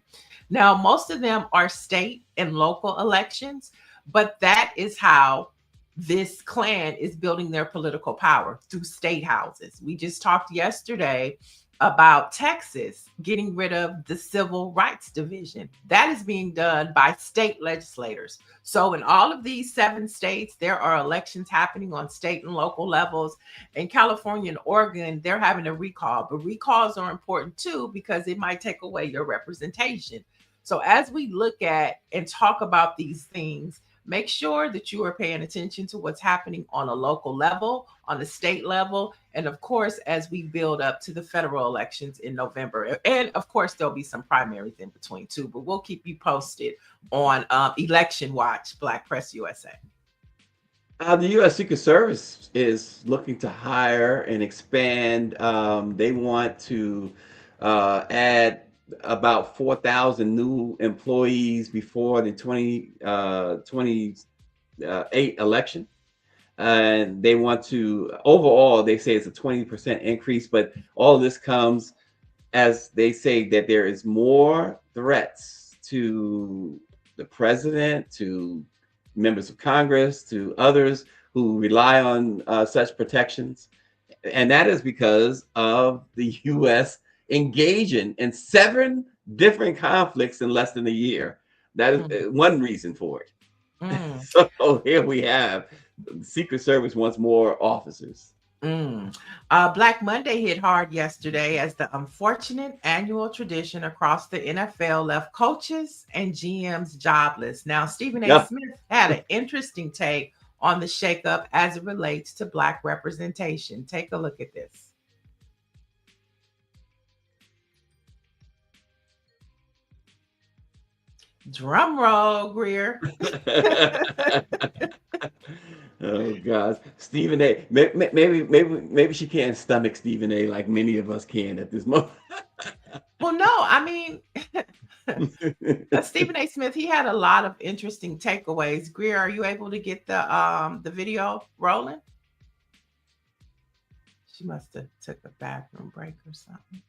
[SPEAKER 8] Now, most of them are state and local elections, but that is how this clan is building their political power, through state houses. We just talked yesterday about Texas getting rid of the Civil Rights Division. That is being done by state legislators. So in all of these 7 states, there are elections happening on state and local levels. In California and Oregon, they're having a recall, but recalls are important too, because it might take away your representation. So as we look at and talk about these things, make sure that you are paying attention to what's happening on a local level, on the state level, and of course, as we build up to the federal elections in November. And of course, there'll be some primaries in between too, but we'll keep you posted on Election Watch, Black Press USA.
[SPEAKER 7] The U.S. Secret Service is looking to hire and expand. They want to add about 4,000 new employees before the 2028 election. And they want to, overall, they say it's a 20% increase, but all of this comes as they say that there is more threats to the president, to members of Congress, to others who rely on such protections. And that is because of the U.S. engaging in 7 different conflicts in less than a year. That is one reason for it. So here we have the Secret Service wants more officers.
[SPEAKER 8] Black Monday hit hard yesterday as the unfortunate annual tradition across the NFL left coaches and GMs jobless. Now, Stephen A. Smith had an interesting take on the shakeup as it relates to Black representation. Take a look at this. Drum roll, Greer.
[SPEAKER 7] Oh gosh, Stephen A. Maybe she can't stomach Stephen A. like many of us can at this moment.
[SPEAKER 8] Well, no, I mean, Stephen A. Smith, he had a lot of interesting takeaways. Greer, are you able to get the video rolling? She must have took a bathroom break or something.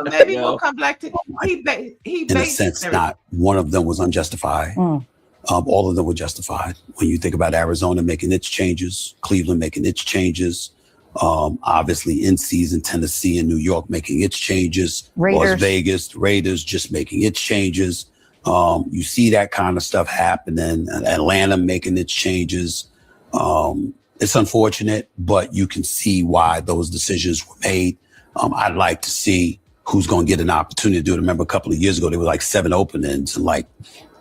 [SPEAKER 8] Maybe we'll come back to he
[SPEAKER 9] in a sense, not one of them was unjustified. All of them were justified. When you think about Arizona making its changes, Cleveland making its changes, obviously in season, Tennessee and New York making its changes, Las Vegas, Raiders just making its changes. You see that kind of stuff happening, Atlanta making its changes. It's unfortunate, but you can see why those decisions were made. I'd like to see who's going to get an opportunity to do it. I remember a couple of years ago, there were like 7 openings and like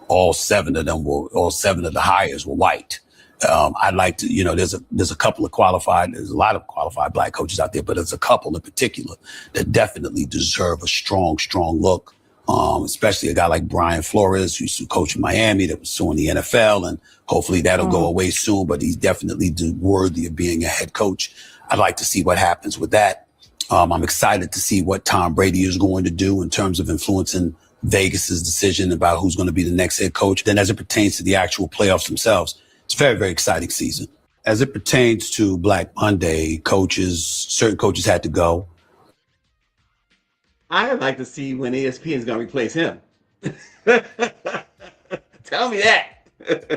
[SPEAKER 9] all 7 of the hires were white. I'd like to, there's a lot of qualified Black coaches out there, but there's a couple in particular that definitely deserve a strong look. Especially a guy like Brian Flores, who used to coach in Miami, that was suing the NFL, and hopefully that'll go away soon, but he's definitely worthy of being a head coach. I'd like to see what happens with that. I'm excited to see what Tom Brady is going to do in terms of influencing Vegas's decision about who's going to be the next head coach. Then as it pertains to the actual playoffs themselves, it's a very, very exciting season. As it pertains to Black Monday, certain coaches had to go.
[SPEAKER 7] I'd like to see when ESPN is going to replace him. Tell me that.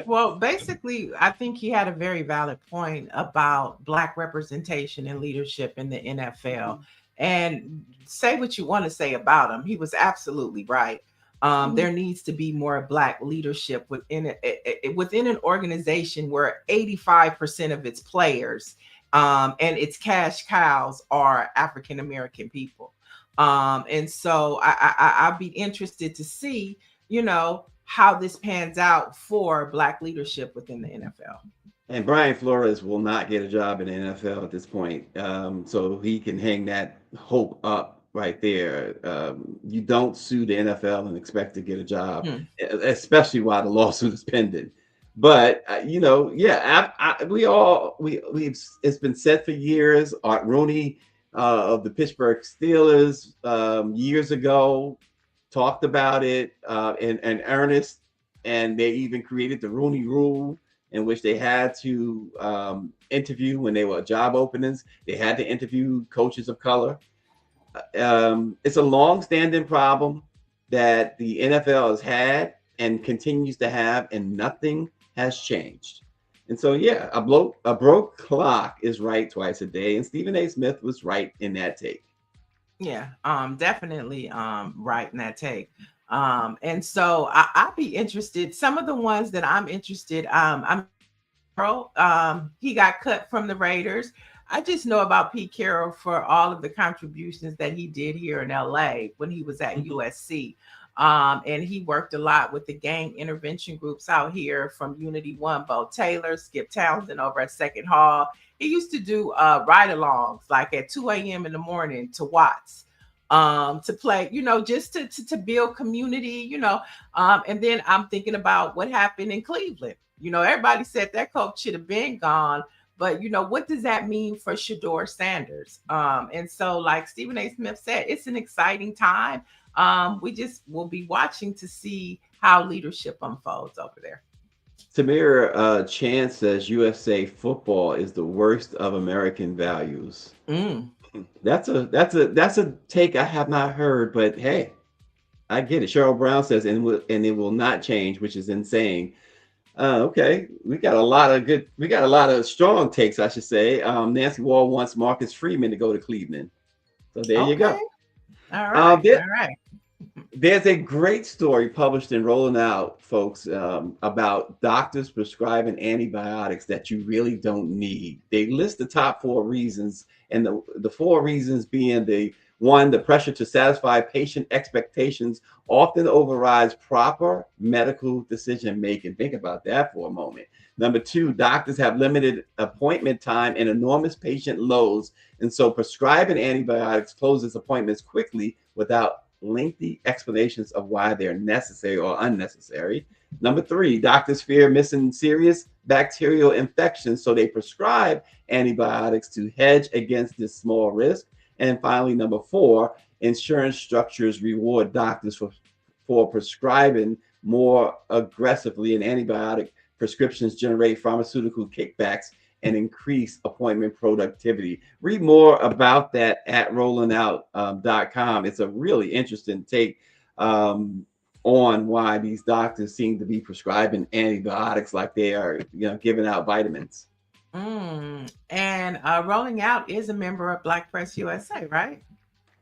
[SPEAKER 8] Well, basically, I think he had a very valid point about Black representation and leadership in the NFL. And say what you want to say about him, he was absolutely right. There needs to be more Black leadership within an organization where 85% of its players and its cash cows are African American people. And so I'd be interested to see, how this pans out for Black leadership within the NFL.
[SPEAKER 7] And Brian Flores will not get a job in the NFL at this point. So he can hang that hope up right there. You don't sue the NFL and expect to get a job, especially while the lawsuit is pending. But it's been said for years. Art Rooney of the Pittsburgh Steelers years ago talked about it in earnest, and they even created the Rooney Rule, in which they had to interview when they were job openings. They had to interview coaches of color. It's a long-standing problem that the NFL has had and continues to have, and nothing has changed. And so, yeah, a broke clock is right twice a day, and Stephen A. Smith was right in that take.
[SPEAKER 8] Yeah, definitely right in that take. And so I'd be interested. Some of the ones that I'm interested, he got cut from the Raiders. I just know about Pete Carroll for all of the contributions that he did here in LA when he was at USC. And he worked a lot with the gang intervention groups out here, from Unity One, Bo Taylor, Skip Townsend over at Second Hall. He used to do ride-alongs like at 2 a.m. in the morning to Watts to play, just to build community, and then I'm thinking about what happened in Cleveland. Everybody said that coach should have been gone, but what does that mean for Shedeur Sanders? And so, like Stephen A. Smith said, it's an exciting time. We just will be watching to see how leadership unfolds over there.
[SPEAKER 7] Tamir Chance says USA football is the worst of American values. That's a take I have not heard, but hey, I get it. Cheryl Brown says, and it will not change, which is insane. Okay, we got a lot of strong takes, I should say. Nancy Wall wants Marcus Freeman to go to Cleveland. So there you go.
[SPEAKER 8] All right. All right.
[SPEAKER 7] There's a great story published in Rolling Out, folks, about doctors prescribing antibiotics that you really don't need. They list the top 4 reasons, and the 4 reasons being the pressure to satisfy patient expectations often overrides proper medical decision making. Think about that for a moment. Number 2, doctors have limited appointment time and enormous patient loads, and so prescribing antibiotics closes appointments quickly without lengthy explanations of why they're necessary or unnecessary. Number 3, doctors fear missing serious bacterial infections, so they prescribe antibiotics to hedge against this small risk. And finally, number 4, insurance structures reward doctors for prescribing more aggressively, and antibiotic prescriptions generate pharmaceutical kickbacks and increase appointment productivity. Read more about that at rollingout.com. It's a really interesting take on why these doctors seem to be prescribing antibiotics like they are, giving out vitamins.
[SPEAKER 8] And Rolling Out is a member of BlackPressUSA, right?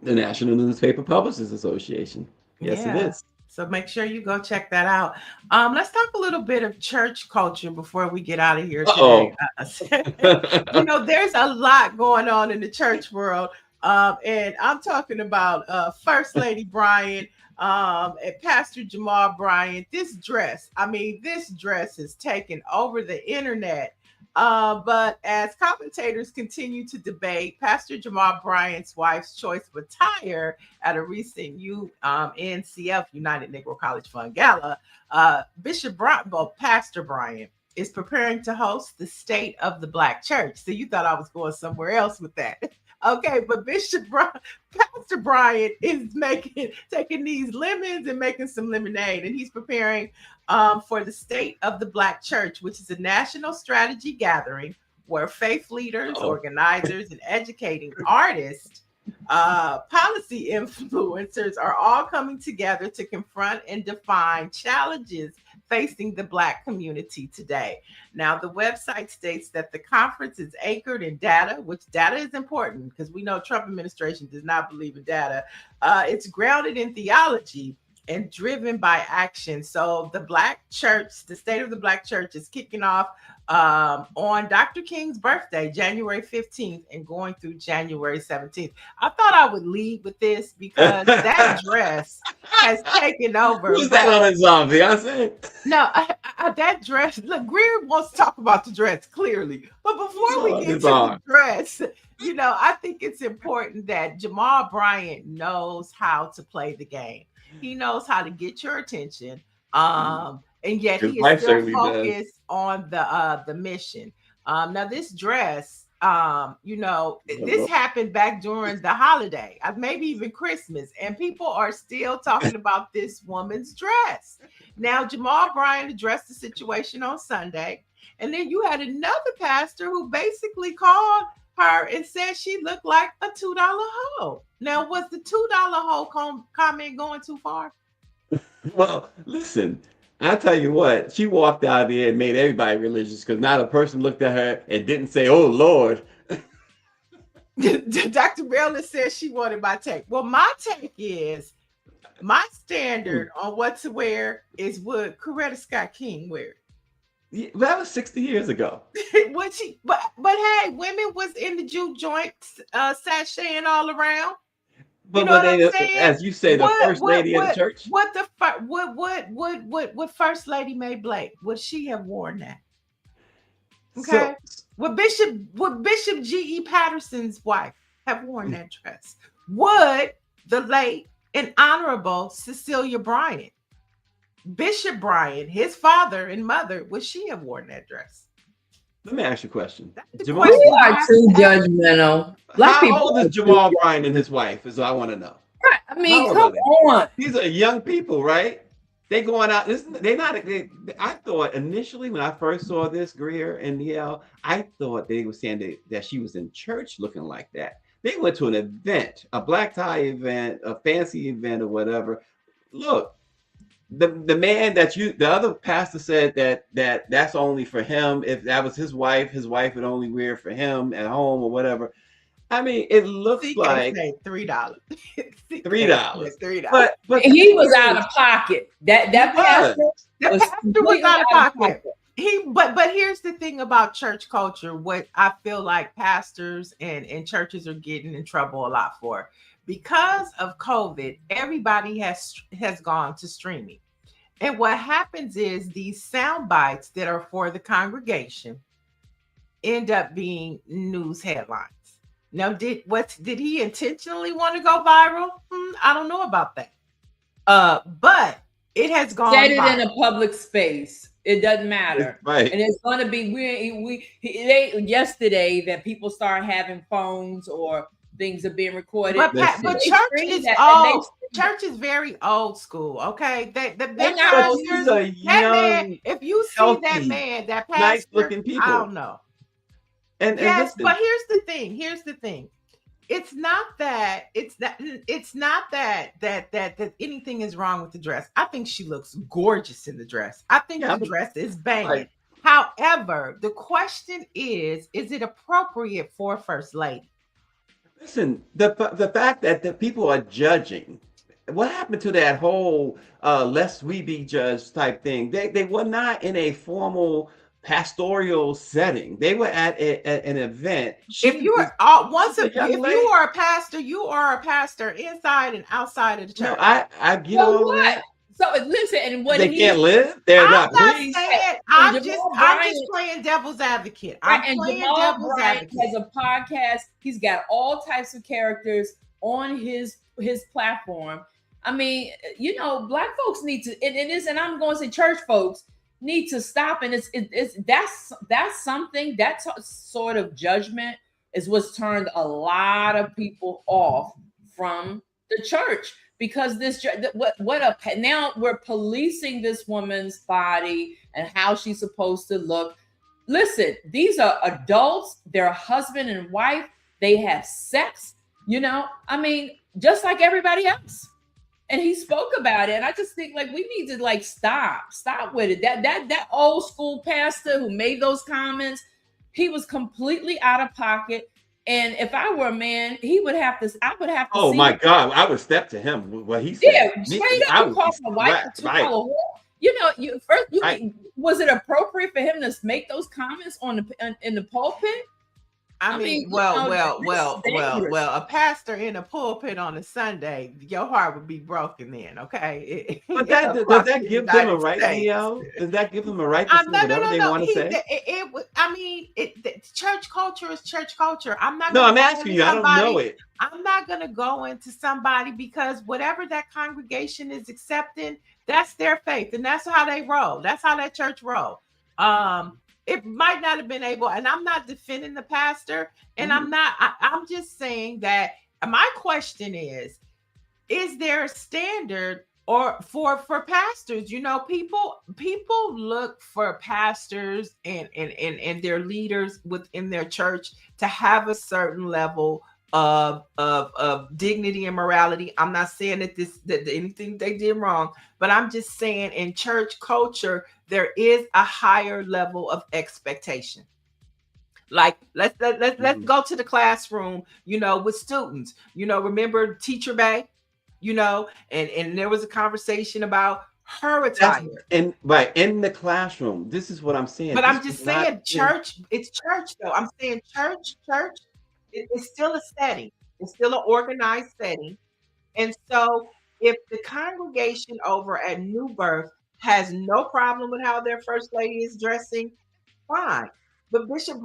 [SPEAKER 7] The National Newspaper Publishers Association. Yes, it is.
[SPEAKER 8] So make sure you go check that out. Let's talk a little bit of church culture before we get out of here today. There's a lot going on in the church world. And I'm talking about First Lady Bryant and Pastor Jamal Bryant. This dress has taken over the internet. But as commentators continue to debate Pastor Jamal Bryant's wife's choice of attire at a recent NCF, United Negro College Fund Gala, Pastor Bryant is preparing to host the State of the Black Church. So you thought I was going somewhere else with that. Okay, but Pastor Bryant is taking these lemons and making some lemonade, and he's preparing for the State of the Black Church, which is a national strategy gathering where faith leaders, organizers, and educating artists policy influencers are all coming together to confront and define challenges facing the Black community today. Now, the website states that the conference is anchored in data, which data is important because we know Trump administration does not believe in data. It's grounded in theology and driven by action. So the Black church, the State of the Black Church, is kicking off on Dr. King's birthday, January 15th, and going through January 17th. I thought I would lead with this because that dress has taken over.
[SPEAKER 7] Who's that on his arm, Beyonce?
[SPEAKER 8] No, that dress. Look, Greer wants to talk about the dress clearly, but before we get to the dress, you know, I think it's important that Jamal Bryant knows how to play the game. He knows how to get your attention. And yet he is still focused on the mission. Now this dress, you know, this happened back during the holiday, maybe even Christmas, and people are still talking about this woman's dress. Now Jamal Bryant addressed the situation on Sunday, and then you had another pastor who basically called her and said she looked like a $2 hoe. Now, was the $2 hoe comment going too far?
[SPEAKER 7] Well, listen, I'll tell you what, she walked out there and made everybody religious because not a person looked at her and didn't say, "Oh, Lord."
[SPEAKER 8] Dr. Marilyn says she wanted my take. Well, my take is my standard on what to wear is what Coretta Scott King wears.
[SPEAKER 7] Yeah, that was 60 years ago.
[SPEAKER 8] But hey, women was in the juke joints, sashaying all around.
[SPEAKER 7] But
[SPEAKER 8] you know
[SPEAKER 7] as you say, the first lady of the church.
[SPEAKER 8] What first lady May Blake? Would she have worn that? Okay. Would Bishop G.E. Patterson's wife have worn that dress? Would the late and honorable Cecilia Bryant, Bishop Bryant, his father and mother, would she have worn that dress?
[SPEAKER 7] Let me ask you a question.
[SPEAKER 10] You are too judgmental.
[SPEAKER 7] How old is Jamal Bryant and his wife? Is what I want to know.
[SPEAKER 10] Right. I mean, come on.
[SPEAKER 7] These are young people, right? They going out. I thought initially when I first saw this, Greer and Niele, I thought they were saying that she was in church looking like that. They went to an event, a black tie event, a fancy event or whatever. Look, the man the other pastor said that's only for him. If that was his wife would only wear it for him at home or whatever. I mean, it looks like
[SPEAKER 8] $3.
[SPEAKER 7] $3. But
[SPEAKER 10] he was out of pocket. That pastor
[SPEAKER 8] was out of pocket. But here's the thing about church culture, what I feel like pastors and churches are getting in trouble a lot for. Because of COVID, everybody has gone to streaming. And what happens is these sound bites that are for the congregation end up being news headlines. Now, did he intentionally want to go viral? I don't know about that. But it has gone
[SPEAKER 10] said it
[SPEAKER 8] viral.
[SPEAKER 10] in a public space. It doesn't matter.
[SPEAKER 7] Right.
[SPEAKER 10] And it's going to be yesterday that people start having phones or things are being recorded.
[SPEAKER 8] But church is very old school. Okay, if you see
[SPEAKER 7] healthy,
[SPEAKER 8] that man, that pastor,
[SPEAKER 7] nice looking people,
[SPEAKER 8] I don't know.
[SPEAKER 7] And
[SPEAKER 8] yes,
[SPEAKER 7] listen,
[SPEAKER 8] but here's the thing. It's not that anything is wrong with the dress. I think she looks gorgeous in the dress. I think the dress is banging. Right. However, the question is it appropriate for a first lady?
[SPEAKER 7] Listen, the fact that the people are judging, what happened to that whole lest we be judged type thing? They were not in a formal pastoral setting. They were at an event.
[SPEAKER 8] If you are a pastor, you are a pastor inside and outside of the church.
[SPEAKER 7] No, I get all that.
[SPEAKER 10] So listen, and what
[SPEAKER 7] they can't live. They're not pleased.
[SPEAKER 8] I'm just playing devil's advocate.
[SPEAKER 10] Jamal Bryant has a podcast. He's got all types of characters on his platform. I mean, you know, black folks need to, and I'm going to say church folks need to stop. And that's something, that sort of judgment is what's turned a lot of people off from the church. Because now we're policing this woman's body and how she's supposed to look. Listen, these are adults, they're husband and wife, they have sex. I mean, just like everybody else. And he spoke about it. And I just think, like, we need to, like, stop with it. That old school pastor who made those comments, he was completely out of pocket. And if I were a man, I would have to
[SPEAKER 7] Oh
[SPEAKER 10] see
[SPEAKER 7] my
[SPEAKER 10] him.
[SPEAKER 7] God, I would step to him what he said.
[SPEAKER 10] Yeah, straight up, you call my wife a $2 whore. Was it appropriate for him to make those comments in the pulpit?
[SPEAKER 8] I mean, well, a pastor in a pulpit on a Sunday, your heart would be broken then, okay?
[SPEAKER 7] But does that give them a right, Niele? Does that give them a right to say whatever they want to say?
[SPEAKER 8] Church culture is church culture. I'm
[SPEAKER 7] asking you. I don't know it.
[SPEAKER 8] I'm not going to go into somebody because whatever that congregation is accepting, that's their faith, and that's how they roll. That's how that church roll. It might not have been able, and I'm not defending the pastor, and I'm just saying that my question is there a standard or for pastors? People look for pastors and their leaders within their church to have a certain level of dignity and morality. I'm not saying that anything they did wrong, but I'm just saying in church culture there is a higher level of expectation. Like let's go to the classroom, with students. Remember Teacher Bay, and there was a conversation about her attire.
[SPEAKER 7] In the classroom. This is what I'm saying.
[SPEAKER 8] But I'm just saying church. It's church though. I'm saying church. It's still a setting. It's still an organized setting. And so if the congregation over at New Birth has no problem with how their first lady is dressing, fine. But Bishop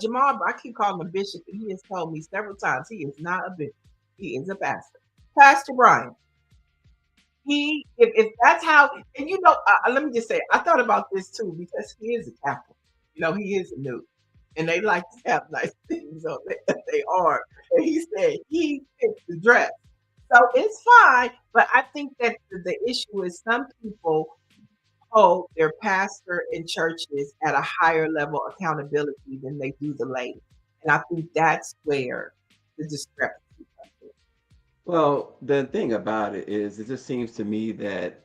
[SPEAKER 8] Jamal, I keep calling him Bishop, and he has told me several times he is not a bishop. He is a pastor. Pastor Brian. If that's how, and let me just say, I thought about this too, because he is a Catholic. He is a new. And they like to have nice things on they are. And he said he picked the dress. So it's fine. But I think that the issue is some people hold their pastor in churches at a higher level of accountability than they do the lady. And I think that's where the discrepancy comes in.
[SPEAKER 7] Well, the thing about it is, it just seems to me that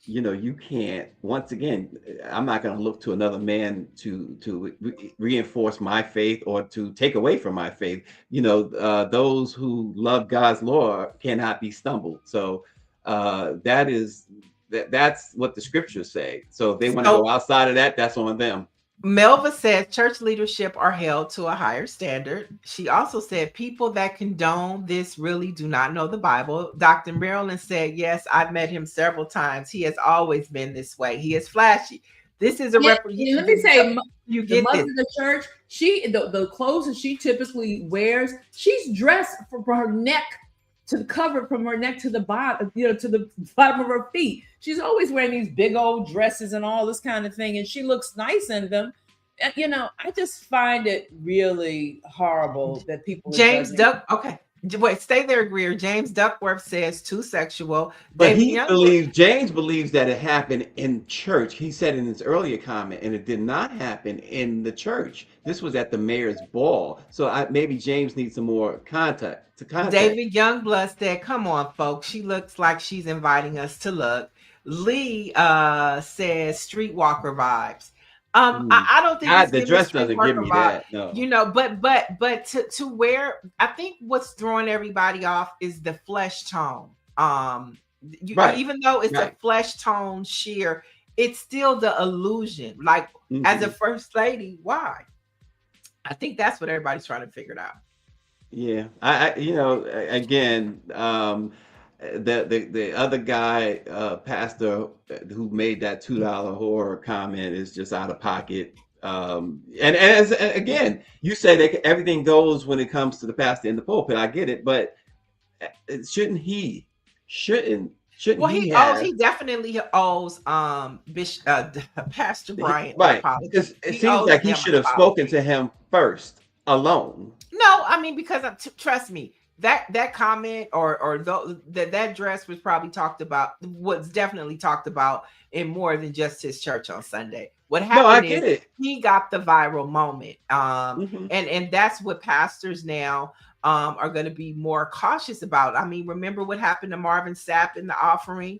[SPEAKER 7] you can't. Once again, I'm not going to look to another man to reinforce my faith or to take away from my faith. Those who love God's law cannot be stumbled. So that's what the scriptures say. So if they want to go outside of that, that's on them.
[SPEAKER 8] Melva said church leadership are held to a higher standard. She also said people that condone this really do not know the Bible. Dr. Marilyn said, yes, I've met him several times. He has always been this way. He is flashy. This is a
[SPEAKER 10] let me say,
[SPEAKER 8] you
[SPEAKER 10] the
[SPEAKER 8] get
[SPEAKER 10] mother
[SPEAKER 8] this.
[SPEAKER 10] of the church, the clothes that she typically wears, she's dressed from her neck to cover from her neck to the bottom, to the bottom of her feet. She's always wearing these big old dresses and all this kind of thing, and she looks nice in them. I just find it really horrible that people.
[SPEAKER 8] James Duck, okay. Wait, stay there, Greer. James Duckworth says too sexual.
[SPEAKER 7] But James believes that it happened in church. He said in his earlier comment, and it did not happen in the church. This was at the mayor's ball. So maybe James needs some more contact.
[SPEAKER 8] David Youngblood said, come on, folks. She looks like she's inviting us to look. Lee says streetwalker vibes. I don't think
[SPEAKER 7] the dress doesn't give me that. No.
[SPEAKER 8] But to wear, I think what's throwing everybody off is the flesh tone. Even though it's a flesh tone sheer, it's still the illusion. Like as a first lady, why? I think that's what everybody's trying to figure it out.
[SPEAKER 7] Yeah, again, the other guy, pastor, who made that $2 horror comment is just out of pocket. And again, you say that everything goes when it comes to the pastor in the pulpit. I get it, but shouldn't he? Well,
[SPEAKER 8] he definitely owes Pastor Bryant an apology.
[SPEAKER 7] Because it seems like he should have spoken to him first alone.
[SPEAKER 8] No, I mean, because trust me, that comment or that dress was probably definitely talked about in more than just his church on Sunday. What
[SPEAKER 7] No, I
[SPEAKER 8] happened
[SPEAKER 7] get
[SPEAKER 8] is
[SPEAKER 7] it.
[SPEAKER 8] he got the viral moment.
[SPEAKER 7] Mhm.
[SPEAKER 8] And that's what pastors now are going to be more cautious about. I mean, remember what happened to Marvin Sapp in the offering,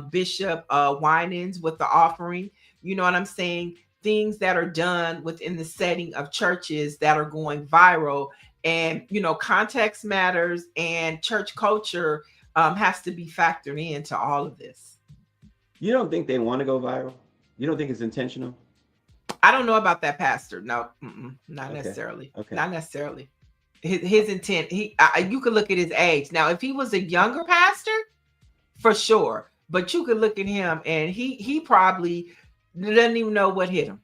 [SPEAKER 8] Bishop Winans with the offering. You know what I'm saying? Things that are done within the setting of churches that are going viral, and context matters, and church culture has to be factored into all of this.
[SPEAKER 7] You don't think they want to go viral? You don't think it's intentional?
[SPEAKER 8] I don't know about that pastor. No, not
[SPEAKER 7] Okay.
[SPEAKER 8] necessarily.
[SPEAKER 7] Okay.
[SPEAKER 8] Not necessarily. His intent. You could look at his age. Now, if he was a younger pastor, for sure. But you could look at him, and he probably doesn't even know what hit him.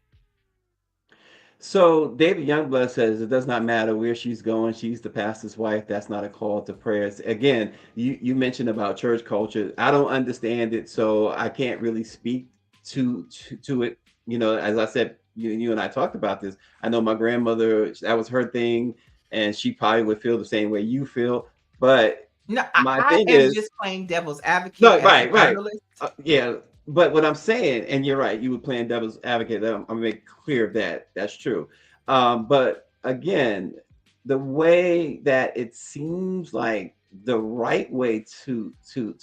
[SPEAKER 7] So David Youngblood says it does not matter where she's going. She's the pastor's wife. That's not a call to prayers. Again, you mentioned about church culture. I don't understand it, so I can't really speak to it. As I said, you and I talked about this. I know my grandmother, that was her thing, and she probably would feel the same way you feel. But
[SPEAKER 8] No,
[SPEAKER 7] my
[SPEAKER 8] I
[SPEAKER 7] thing
[SPEAKER 8] am
[SPEAKER 7] is
[SPEAKER 8] just playing devil's advocate.
[SPEAKER 7] no,
[SPEAKER 8] as a
[SPEAKER 7] right.
[SPEAKER 8] journalist.
[SPEAKER 7] Yeah, but what I'm saying, and you're right, you were playing devil's advocate. I'm gonna make clear that that's true. But again, the way that it seems like the right way to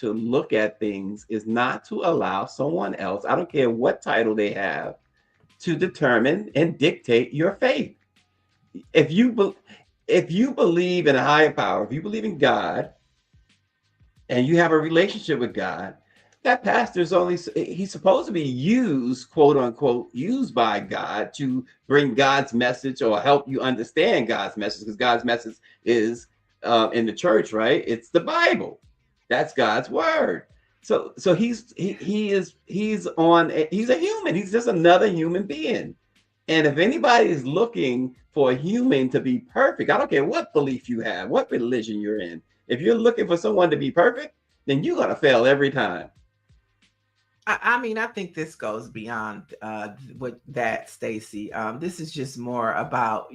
[SPEAKER 7] look at things is not to allow someone else, I don't care what title they have, to determine and dictate your faith. If you believe in a higher power, if you believe in God, and you have a relationship with God, that pastor's he's supposed to be used, quote unquote, used by God to bring God's message or help you understand God's message, because God's message is in the church, right? It's the Bible. That's God's word. So he's a human. He's just another human being. And if anybody is looking for a human to be perfect, I don't care what belief you have, what religion you're in. If you're looking for someone to be perfect, then you're gonna fail every time.
[SPEAKER 8] I mean, I think this goes beyond what that, Stacy. This is just more about,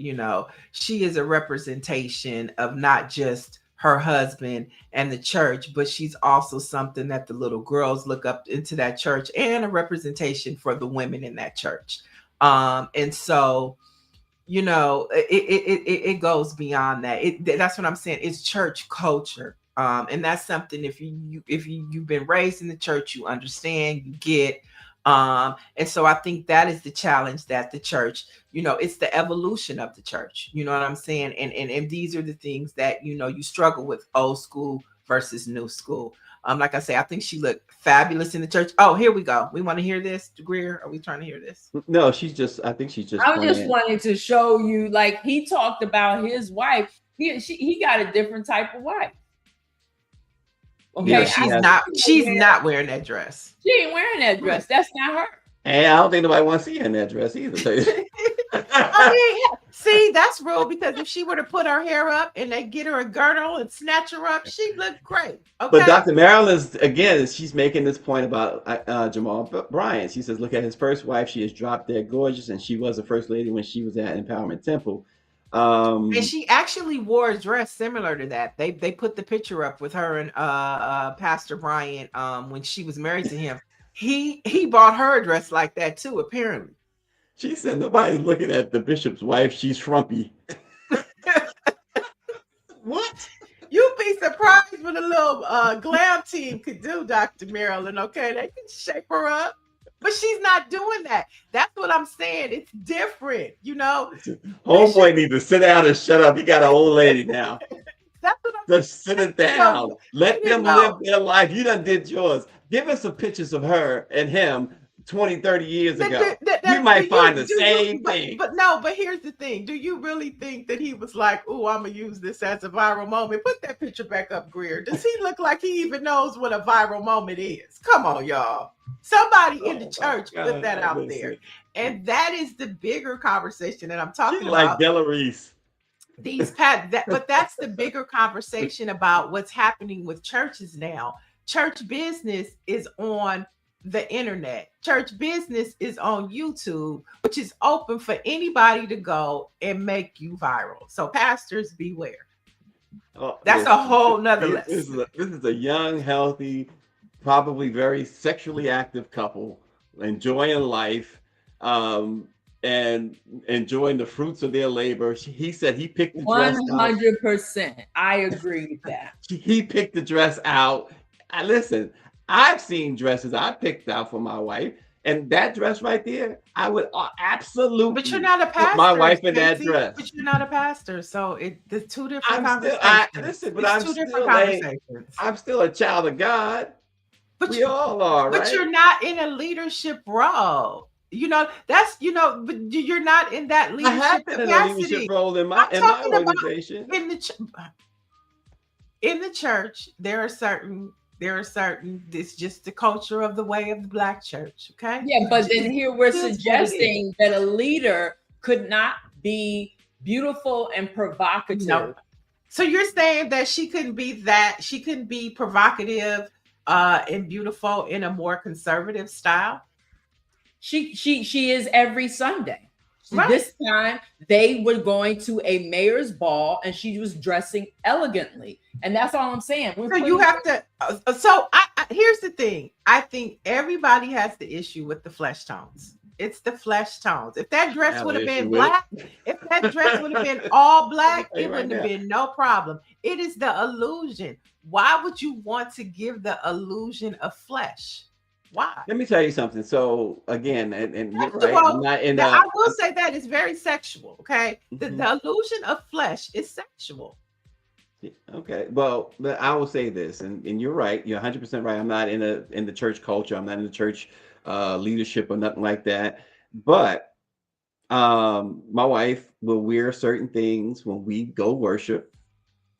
[SPEAKER 8] she is a representation of not just her husband and the church, but she's also something that the little girls look up into that church, and a representation for the women in that church. And so, it goes beyond that. That's what I'm saying. It's church culture. And that's something, if you've been raised in the church, you understand, you get. And so I think that is the challenge that the church, it's the evolution of the church. You know what I'm saying? And these are the things that, you struggle with, old school versus new school. Like I say, I think she looked fabulous in the church. Oh, here we go. We want to hear this, Greer? Are we trying to hear this?
[SPEAKER 7] No, I think she's just
[SPEAKER 10] I was just
[SPEAKER 7] playing.
[SPEAKER 10] wanting to show you, like, he talked about his wife. He got a different type of wife.
[SPEAKER 8] Okay, she's not wearing that dress.
[SPEAKER 10] She ain't wearing that dress. That's not her.
[SPEAKER 7] And I don't think nobody wants to see her in that dress either.
[SPEAKER 8] I mean, yeah. See, that's real, because if she were to put her hair up and they get her a girdle and snatch her up, she'd look great. Okay.
[SPEAKER 7] But Dr. Marilyn's, again, she's making this point about Jamal Bryant. She says, look at his first wife. She is drop dead gorgeous, and she was the first lady when she was at Empowerment Temple.
[SPEAKER 8] And she actually wore a dress similar to that. They put the picture up with her and Pastor Bryant when she was married to him. He bought her a dress like that too, apparently.
[SPEAKER 7] She said nobody's looking at the bishop's wife. She's frumpy. What?
[SPEAKER 8] You'd be surprised what a little glam team could do, Dr. Marilyn. Okay, they can shape her up. But she's not doing that. That's what I'm saying. It's different,
[SPEAKER 7] Homeboy needs to sit down and shut up. He got an old lady now.
[SPEAKER 8] That's what I'm
[SPEAKER 7] Just sit it down. Let them live their life. You done did yours. Give us some pictures of her and him 20, 30 years ago. You might find the same thing.
[SPEAKER 8] But here's the thing. Do you really think that he was like, oh, I'm going to use this as a viral moment? Put that picture back up, Greer. Does he look like he even knows what a viral moment is? Come on, y'all. Somebody in the church put that out there. And that is the bigger conversation that I'm talking about.
[SPEAKER 7] Like Della Reese.
[SPEAKER 8] But that's the bigger conversation about what's happening with churches now. Church business is on the internet. Church business is on YouTube, which is open for anybody to go and make you viral. So pastors, beware. That's a whole nother lesson.
[SPEAKER 7] This is a young, healthy, probably very sexually active couple enjoying life. and enjoying the fruits of their labor. He said he picked the dress out.
[SPEAKER 10] 100%. I agree with that.
[SPEAKER 7] He picked the dress out. Listen, I've seen dresses I picked out for my wife, and that dress right there, I would absolutely.
[SPEAKER 8] But you're not a pastor.
[SPEAKER 7] Put my wife in that dress.
[SPEAKER 8] But you're not a pastor, so there's two different
[SPEAKER 7] I'm still a child of God.
[SPEAKER 8] But
[SPEAKER 7] we all are, right?
[SPEAKER 8] But you're not in a leadership role. But you're not in that leadership
[SPEAKER 7] I have been in a leadership role in my organization.
[SPEAKER 8] In the church, there are certain. It's just the culture of the way of the Black church. Okay.
[SPEAKER 10] Yeah, but then here we're suggesting that a leader could not be beautiful and provocative.
[SPEAKER 8] No. So you're saying that she couldn't be provocative and beautiful in a more conservative style?
[SPEAKER 10] She is every Sunday.
[SPEAKER 8] Right.
[SPEAKER 10] This time they were going to a mayor's ball and she was dressing elegantly. And that's all I'm saying.
[SPEAKER 8] So you have to. Here's the thing. I think everybody has the issue with the flesh tones. It's the flesh tones. If that dress would have been black, if that dress would have been all black, it wouldn't have been no problem. It is the illusion. Why would you want to give the illusion of flesh? Why?
[SPEAKER 7] Let me tell you something. So again, and you're right.
[SPEAKER 8] I'm not in I will say that it's very sexual. Okay, the illusion of flesh is sexual.
[SPEAKER 7] Okay, well, I will say this, and you're right. You're 100% right. I'm not in the church culture. I'm not in the church leadership or nothing like that. But my wife will wear certain things when we go worship,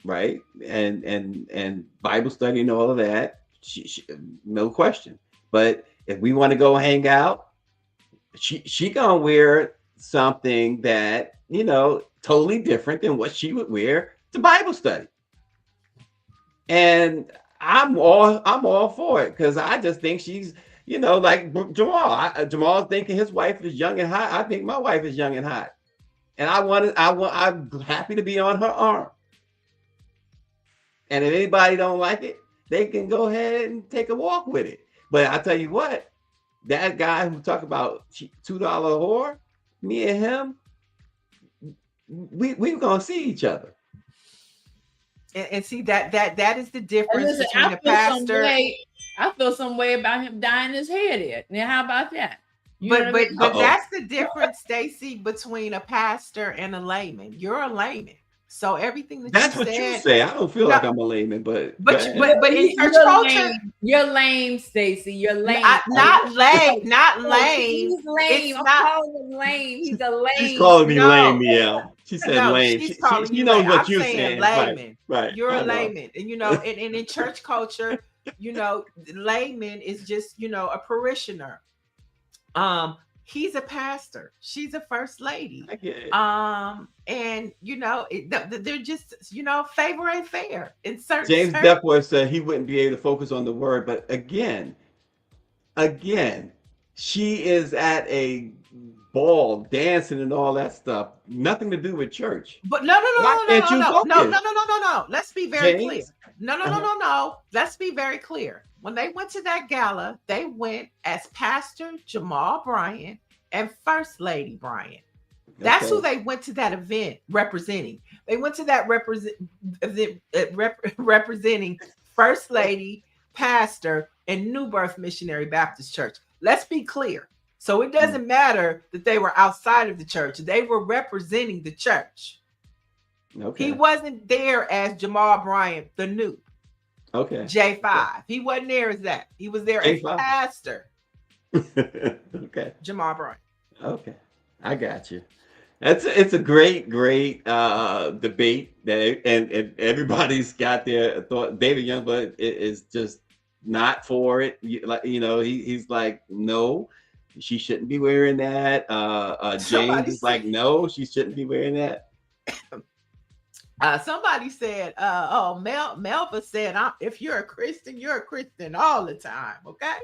[SPEAKER 7] right? And Bible study and all of that. She no question. But if we want to go hang out, she gonna wear something that totally different than what she would wear to Bible study. And I'm all for it because I just think she's like Jamal. Jamal's thinking his wife is young and hot. I think my wife is young and hot, and I'm happy to be on her arm. And if anybody don't like it, they can go ahead and take a walk with it. But I tell you what, that guy who talk about $2 whore, me and him, we're gonna see each other.
[SPEAKER 8] And see that is the difference between a pastor.
[SPEAKER 10] I feel some way about him dyeing his hair. Now, how about that?
[SPEAKER 8] But that's the difference, Stacy, between a pastor and a layman. You're a layman. So everything
[SPEAKER 7] that's what you say. I don't feel like I'm a layman, but
[SPEAKER 8] in church culture,
[SPEAKER 10] you're lame, Stacy. You're lame.
[SPEAKER 8] Not lame.
[SPEAKER 10] He's lame. I'm calling him lame. He's a lame.
[SPEAKER 7] She's calling me lame, yeah. She said lame.
[SPEAKER 8] She
[SPEAKER 7] knows what you're saying.
[SPEAKER 8] Layman.
[SPEAKER 7] Right.
[SPEAKER 8] You're a layman, and and in church culture, layman is just a parishioner. He's a pastor. She's a first lady.
[SPEAKER 7] I get it.
[SPEAKER 8] And they're just favor ain't fair in certain.
[SPEAKER 7] James Duckworth said he wouldn't be able to focus on the word, but again, she is at a ball dancing and all that stuff. Nothing to do with church.
[SPEAKER 8] But no. Let's be very clear. No. Let's be very clear. When they went to that gala, they went as Pastor Jamal Bryant and First Lady Bryant. That's who they went to that event representing. They went to that representing First Lady, Pastor, and New Birth Missionary Baptist Church. Let's be clear. So it doesn't matter that they were outside of the church. They were representing the church.
[SPEAKER 7] Okay.
[SPEAKER 8] He wasn't there as Jamal Bryant, the new.
[SPEAKER 7] Okay.
[SPEAKER 8] J5. He wasn't there as that. He was there as pastor.
[SPEAKER 7] Okay.
[SPEAKER 8] Jamal Bryant.
[SPEAKER 7] Okay. I got you. It's a great debate that and everybody's got their thought. David Youngblood is just not for it. He's like, no, she shouldn't be wearing that. James is like, no, she shouldn't be wearing that.
[SPEAKER 8] Somebody said, Melva said, if you're a Christian all the time, okay?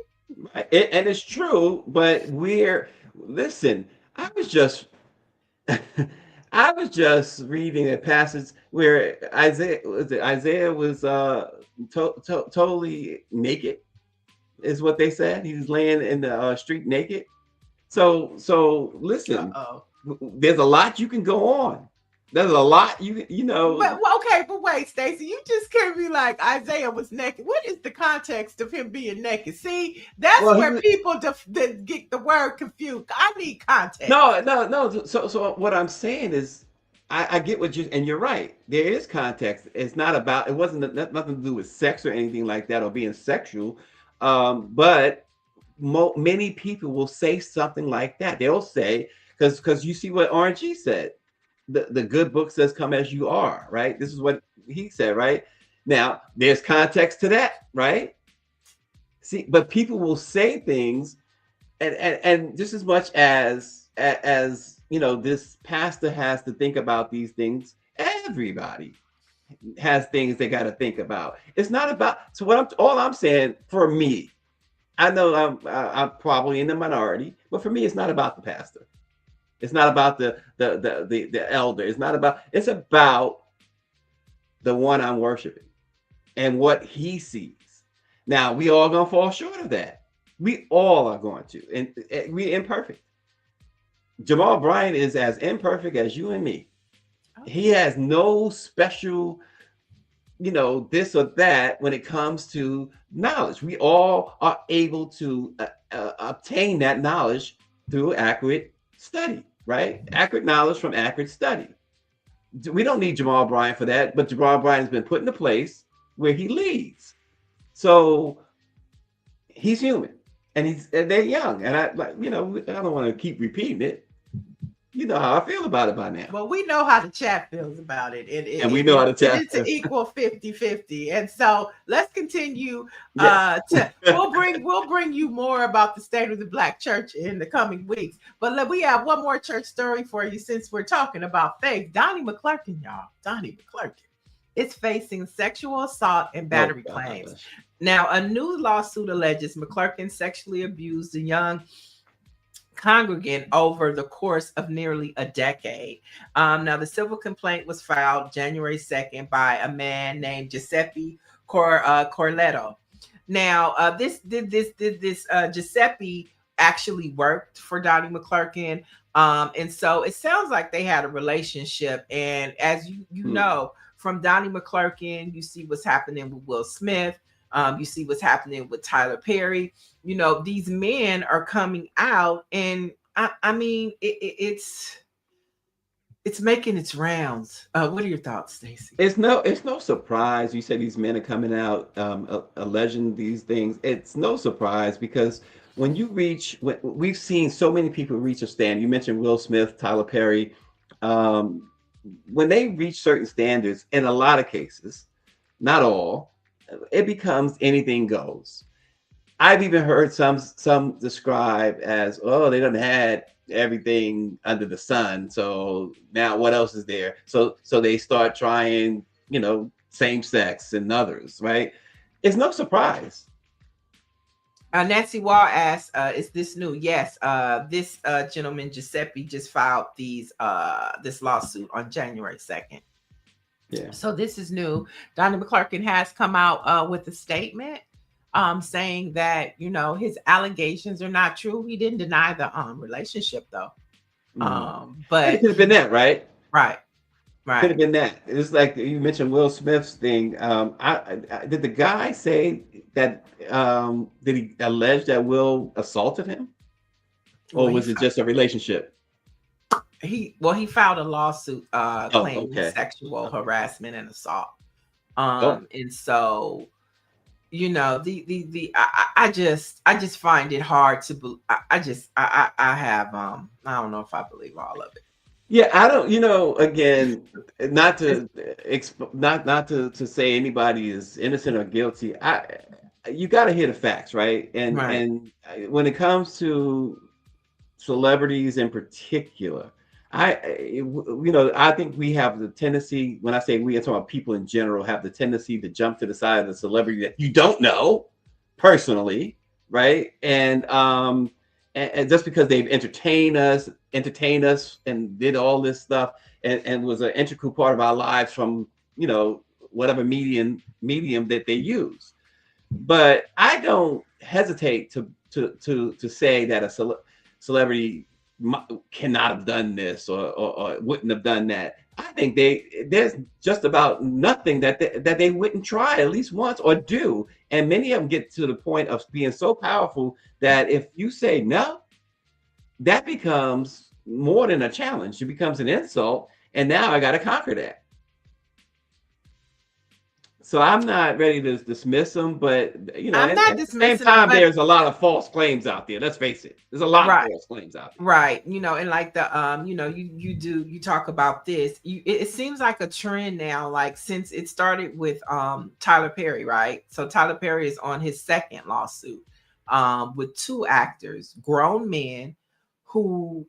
[SPEAKER 7] And it's true, but listen, I was just reading a passage where Isaiah was totally naked, is what they said. He was laying in the street naked. So listen, there's a lot you can go on. There's a lot you know.
[SPEAKER 8] But well, okay, but wait, Stacy, you just can't be like Isaiah was naked. What is the context of him being naked? See, that's where people get the word confused. I need context.
[SPEAKER 7] No. So what I'm saying is, I get what you, and you're right. There is context. It's not about. It wasn't nothing to do with sex or anything like that or being sexual. But many people will say something like that. They'll say because you see what RG said. The good book says come as you are, right? This is what he said, right? Now there's context to that, right? See, but people will say things and just as much as you know, this pastor has to think about these things. Everybody has things they got to think about. It's not about, so all I'm saying, for me, I know I'm probably in the minority, but for me, it's not about the pastor. It's not about the elder. It's about the one I'm worshiping and what he sees. Now, we all gonna fall short of that. We all are going to, and we're imperfect. Jamal Bryant is as imperfect as you and me. He has no special, you know, this or that when it comes to knowledge. We all are able to obtain that knowledge through accurate study, right? Accurate knowledge from accurate study. We don't need Jamal Bryant for that, but Jamal Bryant has been put in a place where he leads. So he's human, and they're young, and I don't want to keep repeating it. You know how I feel about it by now.
[SPEAKER 8] Well, we know how the chat feels about it.
[SPEAKER 7] And we know how the chat
[SPEAKER 8] it's an equal 50-50. And so let's continue.
[SPEAKER 7] Yes.
[SPEAKER 8] We'll bring you more about the state of the Black church in the coming weeks. But we have one more church story for you since we're talking about faith. Donnie McClurkin, y'all. Donnie McClurkin is facing sexual assault and battery claims. Now, a new lawsuit alleges McClurkin sexually abused a young congregant over the course of nearly a decade. Now, the civil complaint was filed January 2nd by a man named Giuseppe Corletto. Now, this Giuseppe actually worked for Donnie McClurkin, and so it sounds like they had a relationship. And as you know, from Donnie McClurkin, you see what's happening with Will Smith. You see what's happening with Tyler Perry. You know, these men are coming out, and I mean, it's making its rounds. What are your thoughts, Stacy?
[SPEAKER 7] It's no surprise. You said these men are coming out alleging these things. It's no surprise because when we've seen so many people reach a stand. You mentioned Will Smith, Tyler Perry. When they reach certain standards, in a lot of cases, not all, it becomes anything goes. I've even heard some describe as, oh, they done had everything under the sun, so now what else is there? So they start trying, you know, same sex and others, right? It's no surprise.
[SPEAKER 8] Nancy Wall asks, is this new? Yes, this gentleman Giuseppe just filed this lawsuit on January 2nd.
[SPEAKER 7] Yeah.
[SPEAKER 8] So this is new. Donnie McClurkin has come out with a statement saying that, you know, his allegations are not true. He didn't deny the relationship though. But
[SPEAKER 7] it could have been that, right?
[SPEAKER 8] Right.
[SPEAKER 7] Could have been that. It's like you mentioned Will Smith's thing. Did the guy say that? Did he allege that Will assaulted him, or was it just a relationship?
[SPEAKER 8] He filed a lawsuit claiming sexual harassment and assault. And so, you know, I just find it hard to believe. I don't know if I believe all of it.
[SPEAKER 7] Yeah, I don't. You know, again, not to say anybody is innocent or guilty. You got to hear the facts, right? And when it comes to celebrities in particular, I think we have the tendency, when I say we, I'm talking about people in general, have the tendency to jump to the side of the celebrity that you don't know personally, right? And just because they've entertained us and did all this stuff and was an integral part of our lives from, you know, whatever medium that they use. But I don't hesitate to say that celebrity cannot have done this or wouldn't have done that. I think there's just about nothing that they wouldn't try at least once or do. And many of them get to the point of being so powerful that if you say no, that becomes more than a challenge. It becomes an insult. And now I got to conquer that. So I'm not ready to dismiss them, but
[SPEAKER 8] I'm not
[SPEAKER 7] at the same
[SPEAKER 8] dismissing
[SPEAKER 7] time,
[SPEAKER 8] them, but
[SPEAKER 7] there's a lot of false claims out there. Let's face it. There's a lot of
[SPEAKER 8] right,
[SPEAKER 7] false claims out there.
[SPEAKER 8] right. And like the you talk about this. It seems like a trend now, like since it started with Tyler Perry, right? So Tyler Perry is on his second lawsuit with two actors, grown men who,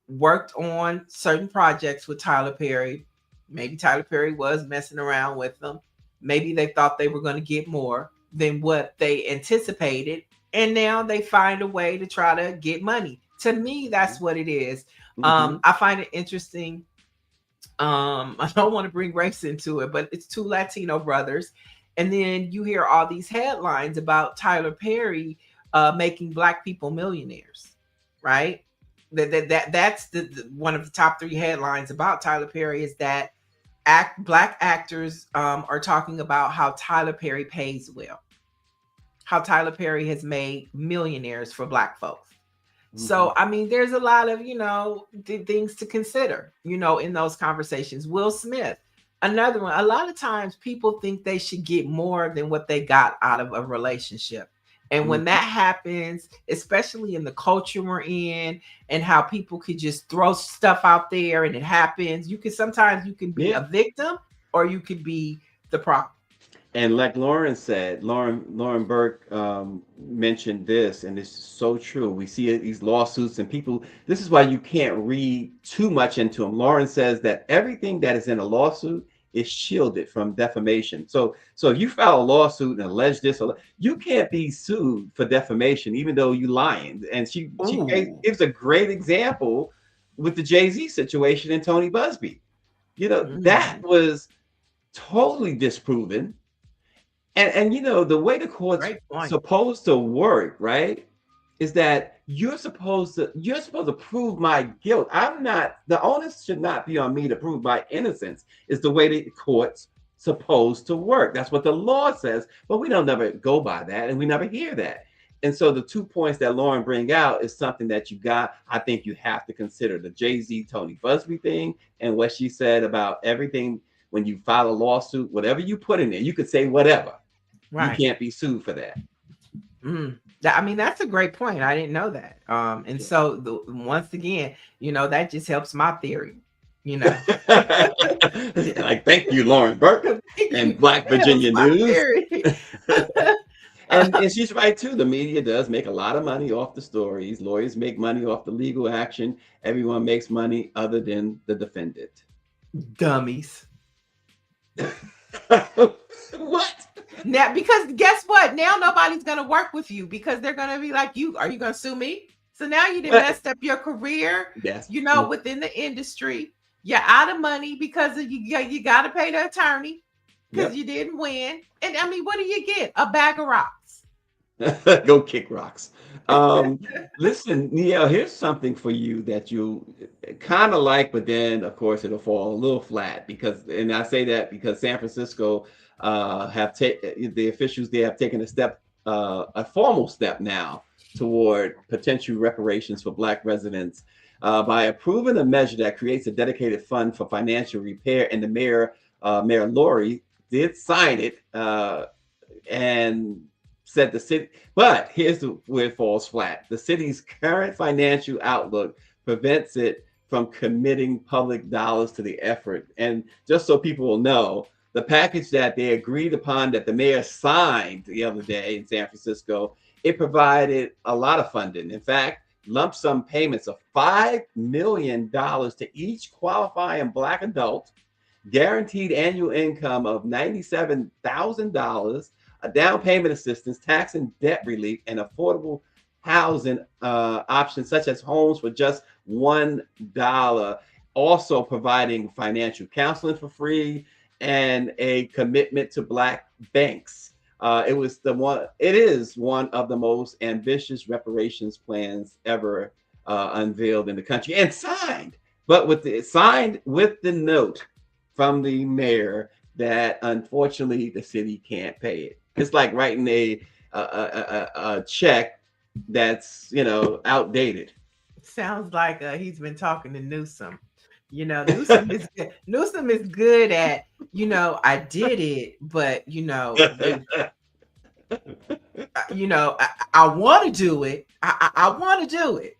[SPEAKER 8] worked on certain projects with Tyler Perry. Maybe Tyler Perry was messing around with them. Maybe they thought they were going to get more than what they anticipated. And now they find a way to try to get money. To me, that's what it is. I find it interesting. I don't want to bring race into it, but it's two Latino brothers. And then you hear all these headlines about Tyler Perry making Black people millionaires, right? That's the one of the top three headlines about Tyler Perry is that Black actors are talking about how Tyler Perry pays well, how Tyler Perry has made millionaires for Black folks. So, I mean, there's a lot of, things to consider, in those conversations. Will Smith, another one. A lot of times people think they should get more than what they got out of a relationship. And when that happens, especially in the culture we're in and how people could just throw stuff out there and it happens, sometimes you can be a victim or you could be the problem.
[SPEAKER 7] And like Lauren said, Lauren Burke mentioned this, and it's so true. We see these lawsuits and people, this is why you can't read too much into them. Lauren says that everything that is in a lawsuit is shielded from defamation. So if you file a lawsuit and allege this, you can't be sued for defamation, even though you lying. And she gives a great example with the Jay-Z situation and Tony Busby. That was totally disproven. And the way the court's supposed to work, right, is that you're supposed to prove my guilt. The onus should not be on me to prove my innocence. Is the way the court's supposed to work. That's what the law says, but we don't never go by that, and we never hear that. And so the 2 points that Lauren bring out is something that I think you have to consider: the Jay-Z Tony Busby thing, and what she said about everything. When you file a lawsuit, whatever you put in there, you could say whatever. Right. You can't be sued for that.
[SPEAKER 8] I mean, that's a great point. I didn't know that. And so once again, that just helps my theory,
[SPEAKER 7] Like, thank you, Lauren Burke and Black Virginia News. And she's right too. The media does make a lot of money off the stories. Lawyers make money off the legal action. Everyone makes money other than the defendant.
[SPEAKER 8] Dummies.
[SPEAKER 7] What?
[SPEAKER 8] Now, because guess what? Now nobody's gonna work with you because they're gonna be like, are you gonna sue me? So now you done messed up your career.
[SPEAKER 7] Yes.
[SPEAKER 8] Within the industry, you're out of money because you got to pay the attorney because you didn't win. And I mean, what do you get? A bag of rocks.
[SPEAKER 7] Go kick rocks. Listen, Niele, here's something for you that you kind of like, but then of course it'll fall a little flat and I say that because San Francisco the officials there have taken a formal step now toward potential reparations for Black residents by approving a measure that creates a dedicated fund for financial repair. And the Mayor Lori did sign it and said the city, but here's where it falls flat. The city's current financial outlook prevents it from committing public dollars to the effort. And just so people will know, the package that they agreed upon that the mayor signed the other day in San Francisco, it provided a lot of funding. In fact, lump sum payments of $5 million to each qualifying Black adult, guaranteed annual income of $97,000, a down payment assistance, tax and debt relief, and affordable housing options such as homes for just $1. Also providing financial counseling for free and a commitment to Black banks It was the one. It is one of the most ambitious reparations plans ever unveiled in the country and signed, but signed with the note from the mayor that unfortunately the city can't pay it. It's like writing a check that's outdated.
[SPEAKER 8] Sounds like he's been talking to Newsom. Newsom is good. Newsom is good at, I did it, but I want to do it. I want to do it,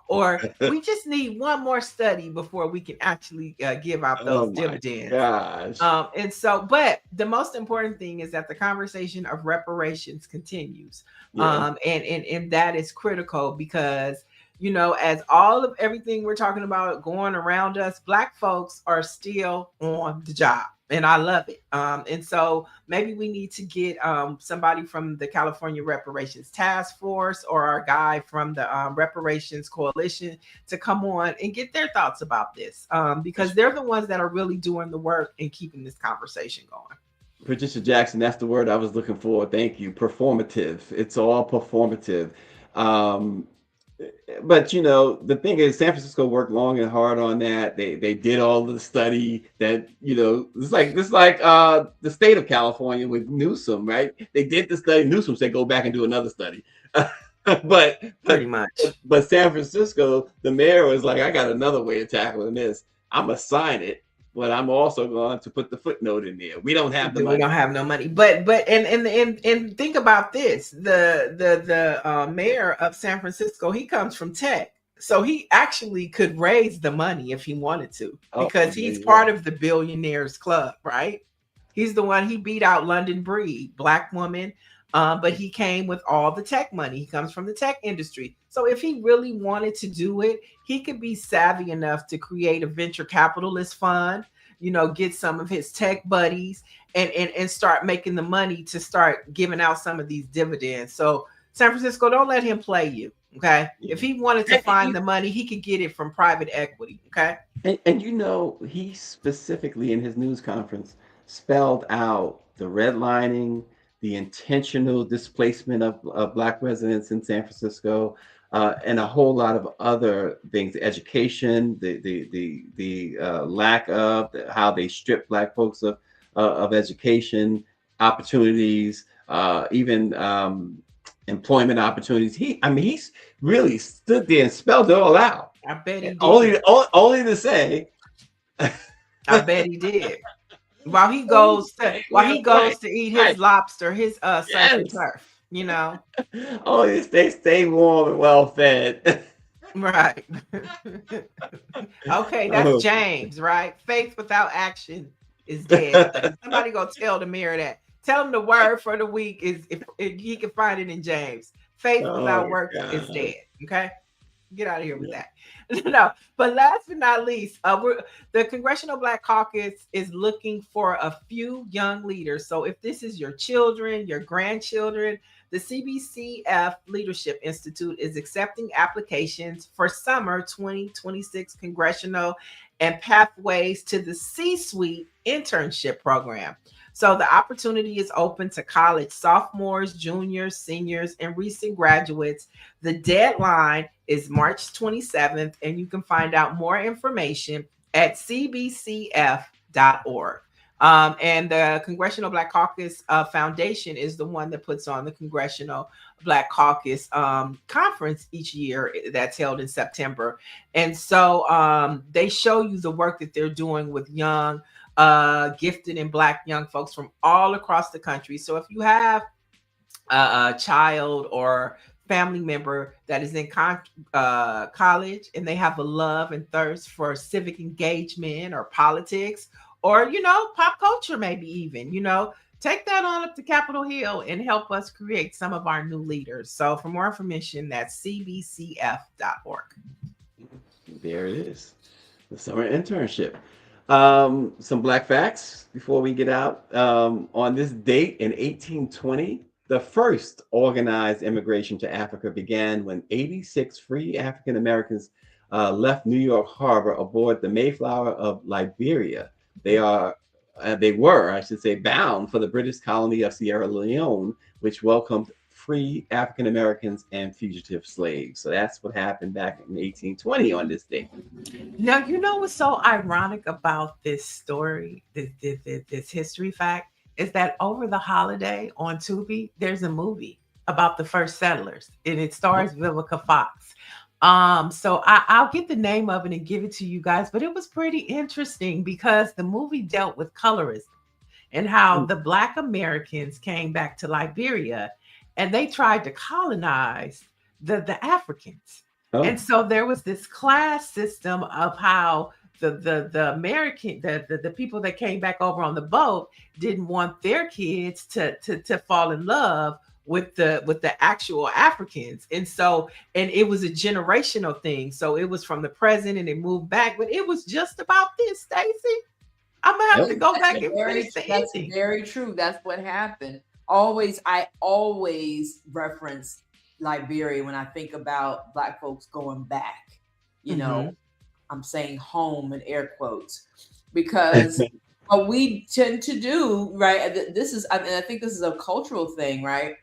[SPEAKER 8] or we just need one more study before we can actually give out those dividends.
[SPEAKER 7] Gosh.
[SPEAKER 8] And so, but the most important thing is that the conversation of reparations continues.
[SPEAKER 7] Yeah.
[SPEAKER 8] And that is critical because, as all of everything we're talking about going around us, Black folks are still on the job. And I love it. And so maybe we need to get somebody from the California Reparations Task Force or our guy from the Reparations Coalition to come on and get their thoughts about this, because they're the ones that are really doing the work and keeping this conversation going.
[SPEAKER 7] Patricia Jackson, that's the word I was looking for. Thank you. Performative. It's all performative. But the thing is, San Francisco worked long and hard on that. They did all the study that it's like the state of California with Newsom, right? They did the study. Newsom said go back and do another study. but
[SPEAKER 8] pretty much.
[SPEAKER 7] But San Francisco, the mayor was like, I got another way of tackling this. I'm gonna sign it, but I'm also going to put the footnote in there. We don't have the money.
[SPEAKER 8] We don't have no money. But and think about this. The mayor of San Francisco, he comes from tech. So he actually could raise the money if he wanted to, because he's part of the billionaires club, right? He's the one, he beat out London Breed, Black woman. But he came with all the tech money. He comes from the tech industry. So if he really wanted to do it, he could be savvy enough to create a venture capitalist fund, get some of his tech buddies and start making the money to start giving out some of these dividends. So San Francisco, don't let him play you. Okay. If he wanted to find the money, he could get it from private equity. Okay.
[SPEAKER 7] And he specifically in his news conference spelled out the redlining, the intentional displacement of Black residents in San Francisco, and a whole lot of other things. The education, the lack of how they strip Black folks of education opportunities, even employment opportunities. He's really stood there and spelled it all out.
[SPEAKER 8] I bet he did.
[SPEAKER 7] Only to say,
[SPEAKER 8] I bet he did. While he goes to eat his lobster, his surf and turf,
[SPEAKER 7] Oh, they stay warm and well fed.
[SPEAKER 8] Right. Okay, that's James, right? Faith without action is dead. Somebody go tell the mayor that. Tell him the word for the week is if he can find it in James. Faith without work is dead. Okay. Get out of here with that. No, but last but not least, the Congressional Black Caucus is looking for a few young leaders. So if this is your children, your grandchildren, the CBCF Leadership Institute is accepting applications for summer 2026 congressional and pathways to the C-suite internship program. So the opportunity is open to college sophomores, juniors, seniors, and recent graduates. The deadline is March 27th, and you can find out more information at cbcf.org. And the Congressional Black Caucus Foundation is the one that puts on the Congressional Black Caucus conference each year that's held in September. And so they show you the work that they're doing with young, gifted and Black young folks from all across the country. So if you have a child or family member that is in college and they have a love and thirst for civic engagement or politics, or, pop culture, maybe even, take that on up to Capitol Hill and help us create some of our new leaders. So for more information, that's cbcf.org.
[SPEAKER 7] There it is. The summer internship. Some Black facts before we get out. On this date in 1820, the first organized immigration to Africa began when 86 free African Americans left New York Harbor aboard the Mayflower of Liberia. They are they were, I should say, bound for the British colony of Sierra Leone, which welcomed free African Americans and fugitive slaves. So that's what happened back in 1820 on this day.
[SPEAKER 8] Now, you know what's so ironic about this story, this history fact, is that over the holiday on Tubi, there's a movie about the first settlers, and it stars Vivica Fox. So I'll get the name of it and give it to you guys, but it was pretty interesting because the movie dealt with colorism and how the Black Americans came back to Liberia and they tried to colonize the Africans.
[SPEAKER 7] Oh.
[SPEAKER 8] And so there was this class system of how the American the people that came back over on the boat didn't want their kids to fall in love with the actual Africans. And so, and it was a generational thing. So it was from the present and it moved back, but it was just about this, Stacy. I'm gonna have to go back and finish the
[SPEAKER 10] That's
[SPEAKER 8] ending.
[SPEAKER 10] very true. That's what happened. I always reference Liberia when I think about Black folks going back. You know, I'm saying home in air quotes because what we tend to do, right? This is, I think this is a cultural thing, right?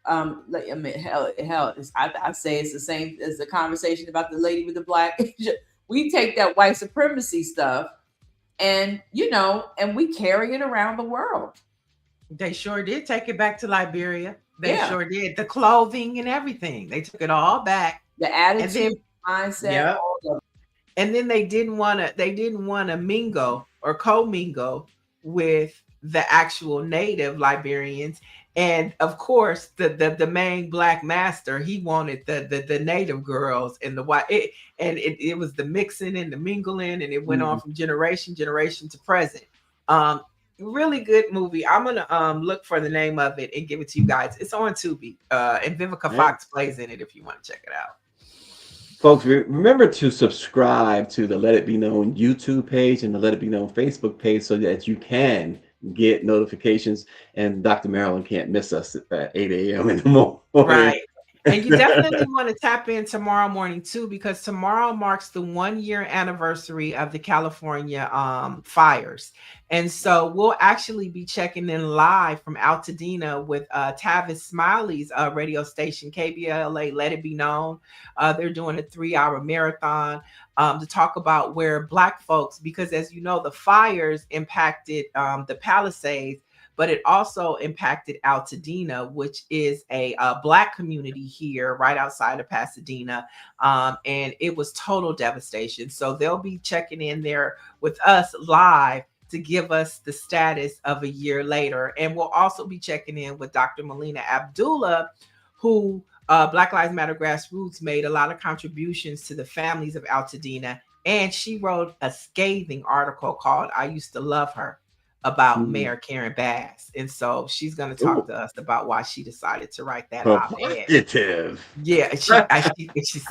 [SPEAKER 10] I mean, hell, I say it's the same as the conversation about the lady with the black. We take that white supremacy stuff, and and we carry it around the world.
[SPEAKER 8] They sure did take it back to Liberia. They sure did. The clothing and everything. They took it all back.
[SPEAKER 10] The attitude, mindset, all of it.
[SPEAKER 8] And then they didn't want to mingle or co-mingle with the actual native Liberians. And of course, the main Black master, he wanted the native girls and the white. It was the mixing and the mingling, and it went on from generation to present. Really good movie. I'm gonna look for the name of it and give it to you guys. It's on Tubi, and Vivica Fox plays in it if you want to check it out.
[SPEAKER 7] Folks, remember to subscribe to the Let It Be Known YouTube page and the Let It Be Known Facebook page so that you can get notifications, and Dr. Marilyn can't miss us at 8 a.m. in the morning.
[SPEAKER 8] Right. And you definitely want to tap in tomorrow morning too, because tomorrow marks the 1-year anniversary of the California fires. And so we'll actually be checking in live from Altadena with Tavis Smiley's radio station, KBLA Let It Be Known. They're doing a 3-hour marathon to talk about where Black folks, because as you know, the fires impacted the Palisades, but it also impacted Altadena, which is a Black community here right outside of Pasadena. And it was total devastation. So they'll be checking in there with us live to give us the status of a year later. And we'll also be checking in with Dr. Melina Abdullah, who Black Lives Matter Grassroots made a lot of contributions to the families of Altadena. And she wrote a scathing article called I Used to Love Her, about Mayor Karen Bass. And so she's going to talk to us about why she decided to write that op-ed. Yeah,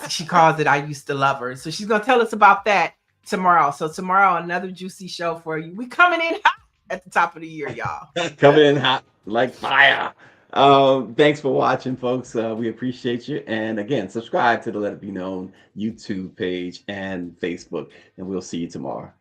[SPEAKER 8] she calls it I Used to Love Her. So she's going to tell us about that tomorrow. So tomorrow, another juicy show for you. We coming in hot at the top of the year, y'all.
[SPEAKER 7] Coming in hot like fire. Thanks for watching, folks. We appreciate you. And again, subscribe to the Let It Be Known YouTube page and Facebook, and we'll see you tomorrow.